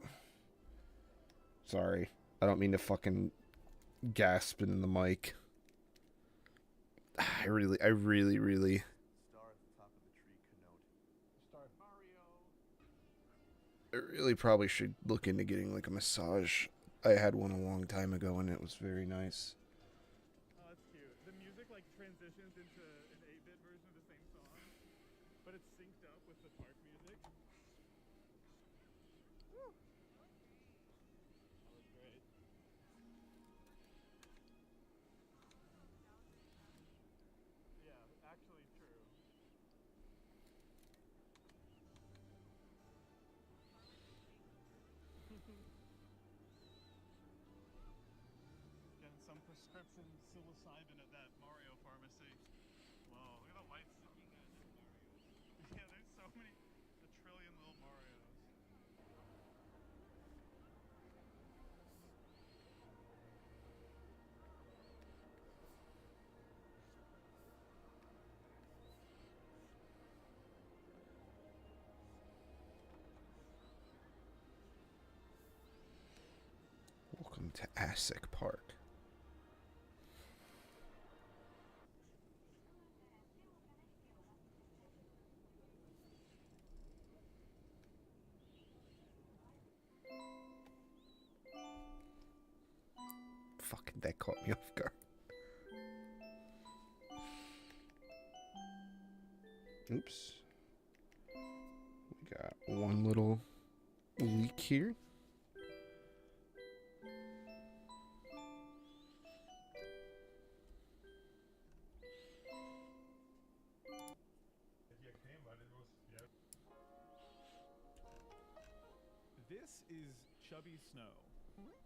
Sorry. I don't mean to fucking gasp in the mic. I really... Star at the top of the tree connote. Mario. I really probably should look into getting like a massage. I had one a long time ago and it was very nice. Oh, that's cute. The music like transitions into an 8-bit version of the same song, but it's synced up with the park music. Woo. prescription psilocybin at that Mario pharmacy. Whoa, look at the lights sticking at Mario. Yeah, there's so many, a trillion little Marios. Welcome to ASIC Park. Fucking, that caught me off guard. Oops. We got one little leak here. This is Chubby Snow.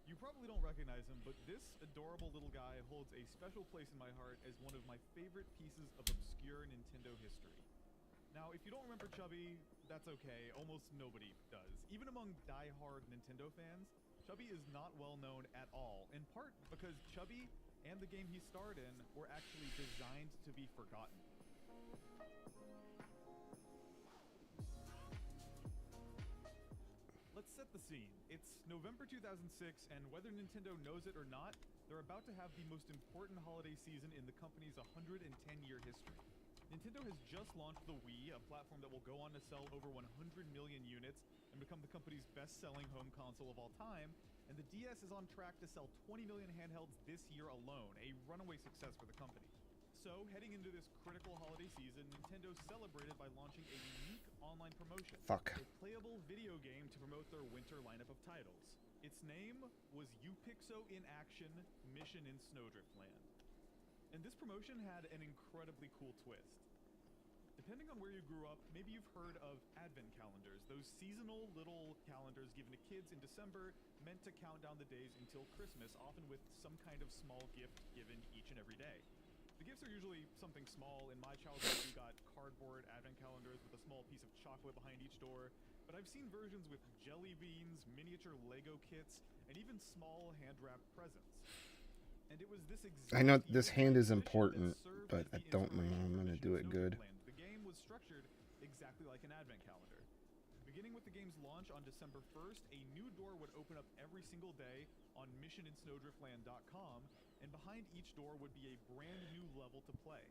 You probably don't recognize him, but this adorable little guy holds a special place in my heart as one of my favorite pieces of obscure Nintendo history. Now, if you don't remember Chubby, that's okay. Almost nobody does. Even among die-hard Nintendo fans, Chubby is not well known at all, in part because Chubby and the game he starred in were actually designed to be forgotten. Let's set the scene. It's November 2006, and whether Nintendo knows it or not, they're about to have the most important holiday season in the company's 110-year history. Nintendo has just launched the Wii, a platform that will go on to sell over 100 million units and become the company's best-selling home console of all time, and the DS is on track to sell 20 million handhelds this year alone, a runaway success for the company. So, heading into this critical holiday season, Nintendo celebrated by launching a unique online promotion. Fuck. A playable video game to promote their winter lineup of titles. Its name was UPixo in Action Mission in Snowdrift Land. And this promotion had an incredibly cool twist. Depending on where you grew up, maybe you've heard of advent calendars, those seasonal little calendars given to kids in December meant to count down the days until Christmas, often with some kind of small gift given each and every day. The gifts are usually something small. In my childhood, we got cardboard advent calendars with a small piece of chocolate behind each door, but I've seen versions with jelly beans, miniature Lego kits, and even small hand-wrapped presents. And it was this exact I know this hand is important, but I don't know I'm gonna do it good. The game was structured exactly like an advent calendar. Beginning with the game's launch on December 1st, a new door would open up every single day on missioninsnowdriftland.com, and behind each door would be a brand new level to play.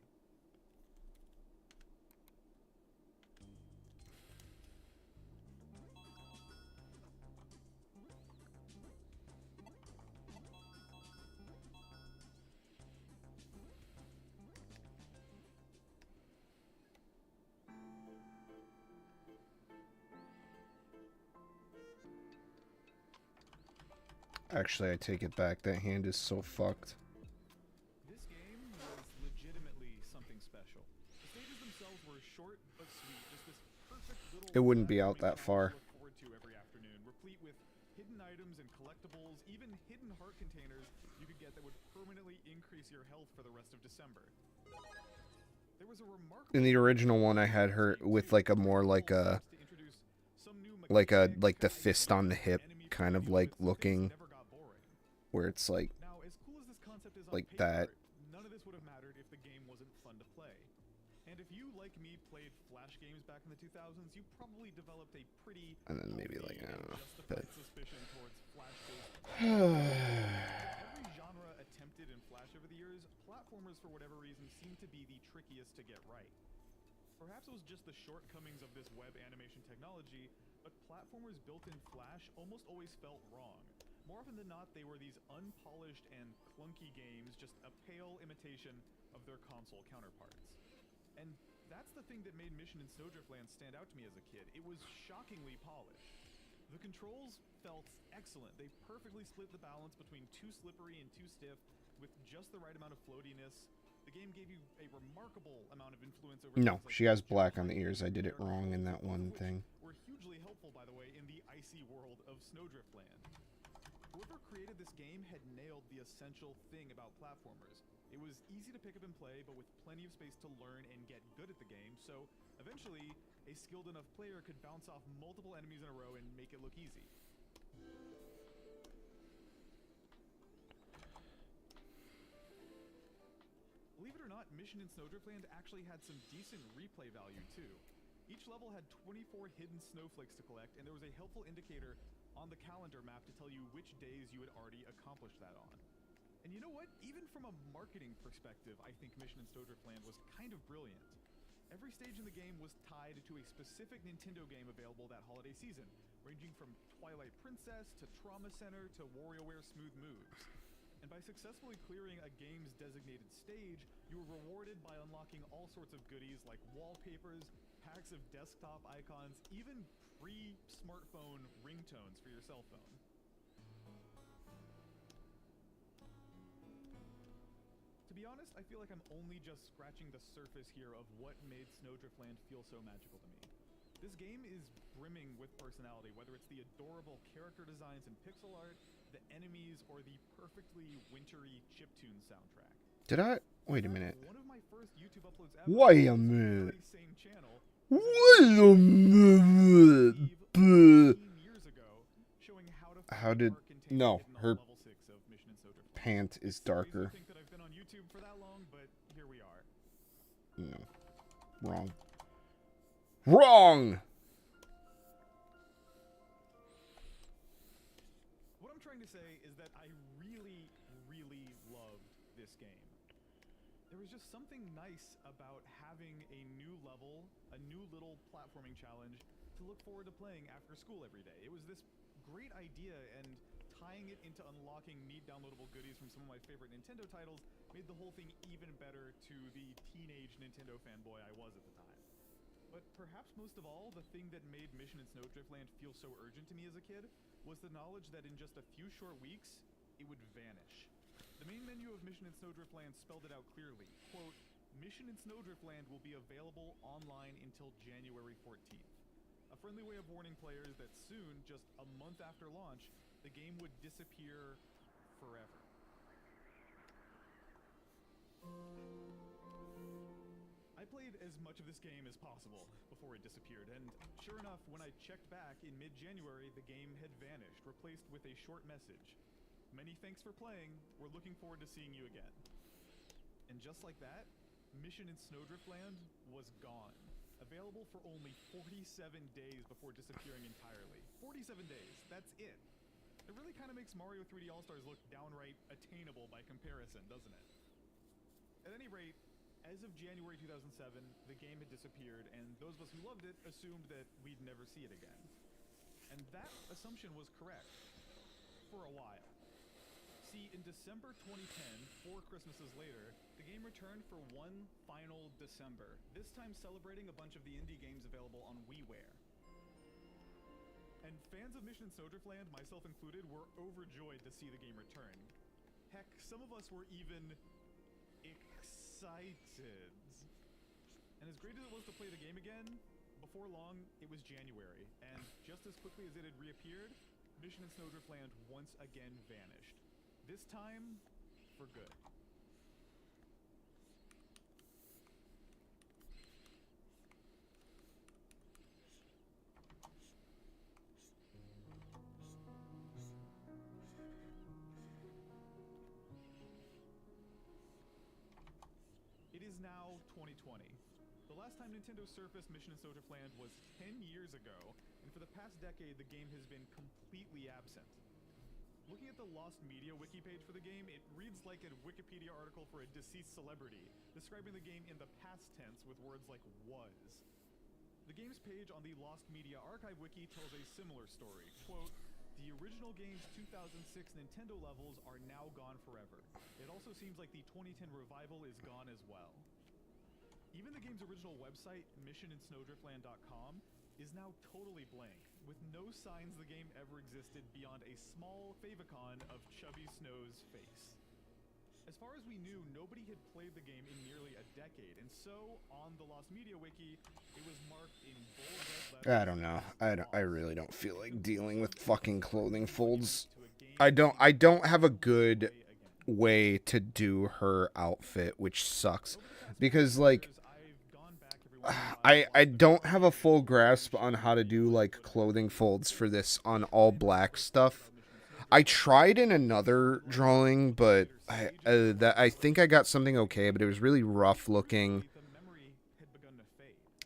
Actually, I take it back. That hand is so fucked. This game was legitimately something special. The stages themselves were short but sweet, just this perfect little It wouldn't be out that far. to look forward to every afternoon, replete with hidden items and collectibles, even hidden heart containers you could get that would permanently increase your health for the rest of December. There was a remarkable In the original one, I had her with like a more like a like the fist on the hip kind of like looking, where it's like Now, as cool as this concept is on like paper, that. none of this would have mattered if the game wasn't fun to play. And if you, like me, played Flash games back in the 2000s, you probably developed a pretty And then maybe like healthy I and don't know. justified But suspicion towards Flash-based. Every genre attempted in Flash over the years, platformers for whatever reason seem to be the trickiest to get right. Perhaps it was just the shortcomings of this web animation technology, but platformers built in Flash almost always felt wrong. More often than not, they were these unpolished and clunky games, just a pale imitation of their console counterparts. And that's the thing that made Mission in Snowdrift Land stand out to me as a kid. It was shockingly polished. The controls felt excellent. They perfectly split the balance between too slippery and too stiff, with just the right amount of floatiness. The game gave you a remarkable amount of influence over no, things like she has texture, black on the height, ears. I did it air wrong in that control, one which thing. were hugely helpful, by the way, in the icy world of Snowdrift Land. Whoever created this game had nailed the essential thing about platformers. It was easy to pick up and play, but with plenty of space to learn and get good at the game, so eventually, a skilled enough player could bounce off multiple enemies in a row and make it look easy. Believe it or not, Mission in Snowdriftland actually had some decent replay value too. Each level had 24 hidden snowflakes to collect, and there was a helpful indicator on the calendar map to tell you which days you had already accomplished that on. And you know what? Even from a marketing perspective, I think Mission in Snowdriftland was kind of brilliant. Every stage in the game was tied to a specific Nintendo game available that holiday season, ranging from Twilight Princess to Trauma Center to WarioWare Smooth Moves. And by successfully clearing a game's designated stage, you were rewarded by unlocking all sorts of goodies like wallpapers, packs of desktop icons, even pre-smartphone ringtones for your cell phone. To be honest, I feel like I'm only just scratching the surface here of what made Snowdriftland feel so magical to me. This game is brimming with personality, whether it's the adorable character designs and pixel art, the enemies, or the perfectly wintry chiptune soundtrack. Did I? Wait a minute. One of my first YouTube uploads ever Wait a was on the minute. very same channel. Wait a minute. 15 years ago, showing How did? No, her level 6 of Mission in Snowdriftland. pant is It's crazy to darker. think that I've been on YouTube for that long, but here we are. No. Wrong. Wrong! What I'm trying to say is that I really, really loved this game. There was just something nice about having a new level, a new little platforming challenge to look forward to playing after school every day. It was this great idea, and tying it into unlocking neat downloadable goodies from some of my favorite Nintendo titles made the whole thing even better to the teenage Nintendo fanboy I was at the time. But perhaps most of all, the thing that made Mission in Snowdriftland feel so urgent to me as a kid was the knowledge that in just a few short weeks, it would vanish. The main menu of Mission in Snowdriftland spelled it out clearly. Quote, Mission in Snowdriftland will be available online until January 14th. A friendly way of warning players that soon, just a month after launch, the game would disappear forever. I played as much of this game as possible before it disappeared, and sure enough, when I checked back in mid-January, the game had vanished, replaced with a short message. Many thanks for playing. We're looking forward to seeing you again. And just like that, Mission in Snowdriftland was gone. Available for only 47 days before disappearing entirely. 47 days, that's it. It really kind of makes Mario 3D All-Stars look downright attainable by comparison, doesn't it? At any rate, as of January 2007, the game had disappeared, and those of us who loved it assumed that we'd never see it again. And that assumption was correct. For a while. See, in December 2010, 4 Christmases later, the game returned for one final December, this time celebrating a bunch of the indie games available on WiiWare. And fans of Mission in Snowdriftland, myself included, were overjoyed to see the game return. Heck, some of us were even excited. And as great as it was to play the game again, before long, it was January, and just as quickly as it had reappeared, Mission in Snowdriftland once again vanished. This time, for good. It is now 2020. The last time Nintendo surfaced Mission in Snowdriftland was 10 years ago, and for the past decade, the game has been completely absent. Looking at the Lost Media wiki page for the game, it reads like a Wikipedia article for a deceased celebrity, describing the game in the past tense with words like was. The game's page on the Lost Media Archive wiki tells a similar story. Quote, the original game's 2006 Nintendo levels are now gone forever. It also seems like the 2010 revival is gone as well. Even the game's original website, missioninsnowdriftland.com, is now totally blank, with no signs the game ever existed beyond a small favicon of Chubby Snow's face. As far as we knew, nobody had played the game in nearly a decade, and so, on the Lost Media wiki, it was marked in bold red letters. I don't know. I really don't feel like dealing with fucking clothing folds I don't have a good way to do her outfit, which sucks. Because, like, I don't have a full grasp on how to do, like, clothing folds for this on all black stuff. I tried in another drawing, but I think I got something okay, but it was really rough looking.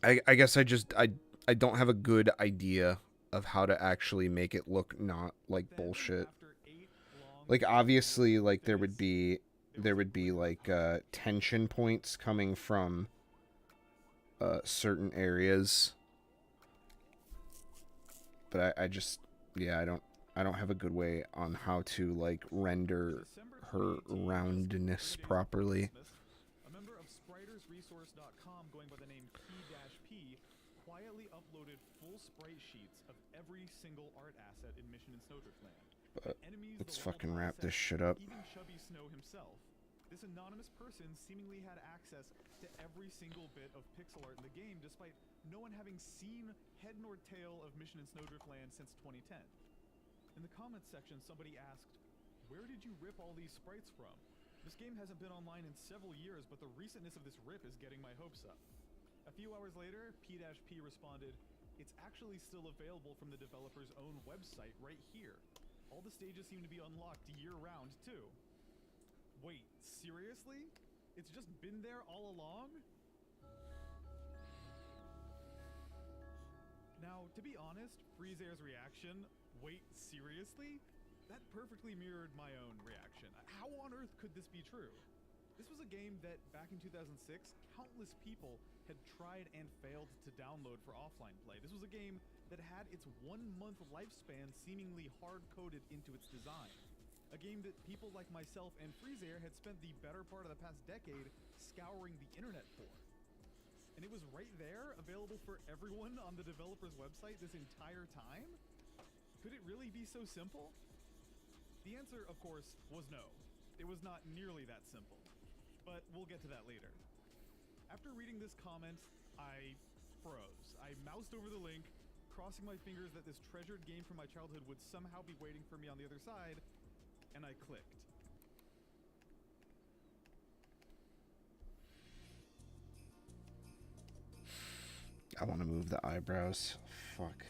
I guess I don't have a good idea of how to actually make it look not like bullshit. Like, obviously, like, there would be like tension points coming from certain areas, but I just, yeah, I don't have a good way on how to, like, render her roundness properly. A member of spritersresource.com going by the name P-P quietly uploaded full sprite sheets of every single art asset in Mission and Snowdriftland. But let's fucking wrap this shit up. Even Chubby Snow himself. This anonymous person seemingly had access to every single bit of pixel art in the game, despite no one having seen head nor tail of Mission and Snowdriftland since 2010. In the comments section, somebody asked, "Where did you rip all these sprites from? This game hasn't been online in several years, but the recentness of this rip is getting my hopes up." A few hours later, P-P responded, "It's actually still available from the developer's own website right here. All the stages seem to be unlocked year-round, too." Wait, seriously? It's just been there all along? Now, to be honest, Freezair's reaction, "Wait, seriously?" that perfectly mirrored my own reaction. How on earth could this be true? This was a game that, back in 2006, countless people had tried and failed to download for offline play. This was a game that had its 1-month lifespan seemingly hard-coded into its design. A game that people like myself and Freezair had spent the better part of the past decade scouring the internet for. And it was right there, available for everyone on the developer's website this entire time? Could it really be so simple? The answer, of course, was no. It was not nearly that simple. But we'll get to that later. After reading this comment, I froze. I moused over the link, crossing my fingers that this treasured game from my childhood would somehow be waiting for me on the other side, and I clicked. I want to move the eyebrows. Fuck.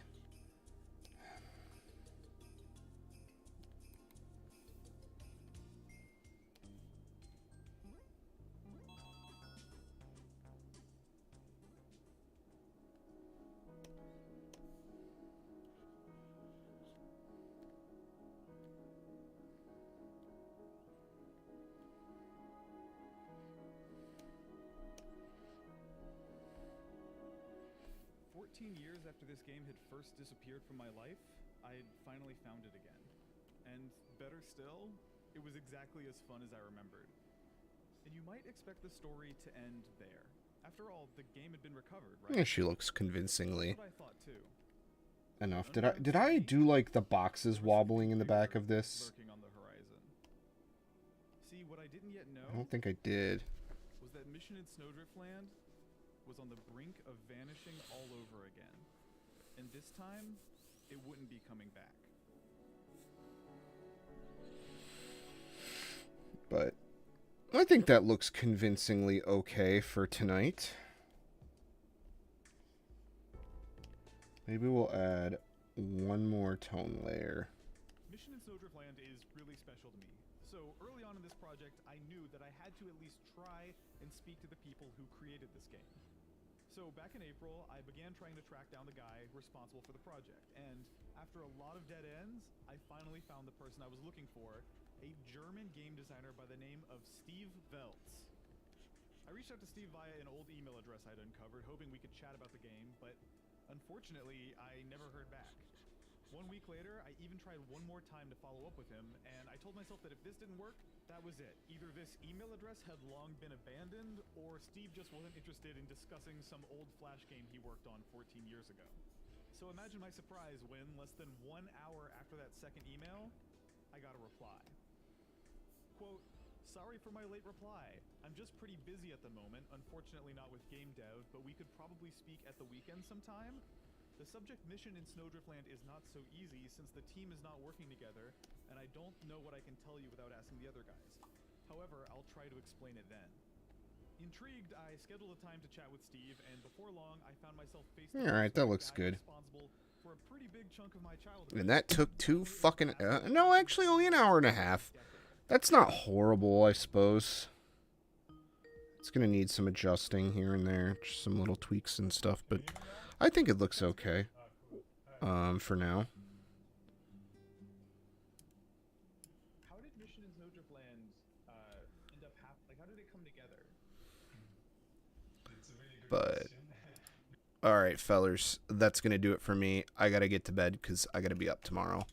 Years after this game had first disappeared from my life, I had finally found it again. And better still, it was exactly as fun as I remembered. And you might expect the story to end there. After all, the game had been recovered, right? Yeah, she looks convincingly That's what I thought too. enough. Did I do, like, the boxes wobbling in the back of this? Lurking on the horizon. See, what I didn't yet know I don't think I did. was that Mission in Snowdriftland was on the brink of vanishing all over again. And this time, it wouldn't be coming back. But I think that looks convincingly okay for tonight. Maybe we'll add one more tone layer. Mission in Snowdriftland is really special to me. So early on in this project, I knew that I had to at least try and speak to the people who created this game. So back in April, I began trying to track down the guy responsible for the project, and after a lot of dead ends, I finally found the person I was looking for, a German game designer by the name of Steve Veltz. I reached out to Steve via an old email address I'd uncovered, hoping we could chat about the game, but unfortunately, I never heard back. 1 week later, I even tried one more time to follow up with him, and I told myself that if this didn't work, that was it. Either this email address had long been abandoned, or Steve just wasn't interested in discussing some old Flash game he worked on 14 years ago. So imagine my surprise when, less than 1 hour after that second email, I got a reply. Quote, "Sorry for my late reply. I'm just pretty busy at the moment, unfortunately not with game dev, but we could probably speak at the weekend sometime. The subject mission in Snowdriftland is not so easy since the team is not working together, and I don't know what I can tell you without asking the other guys. However, I'll try to explain it then. Intrigued, I scheduled a time to chat with Steve, and before long, I found myself face to face Alright, that looks with the guy good. responsible for a pretty big chunk of my childhood. And that took no, actually only an hour and a half. That's not horrible, I suppose. It's gonna need some adjusting here and there, just some little tweaks and stuff, but I think it looks okay. For now. How did Mission in Snowdriftland end up happening? Like, how did it come together? But alright, fellers, that's gonna do it for me. I gotta get to bed because I gotta be up tomorrow.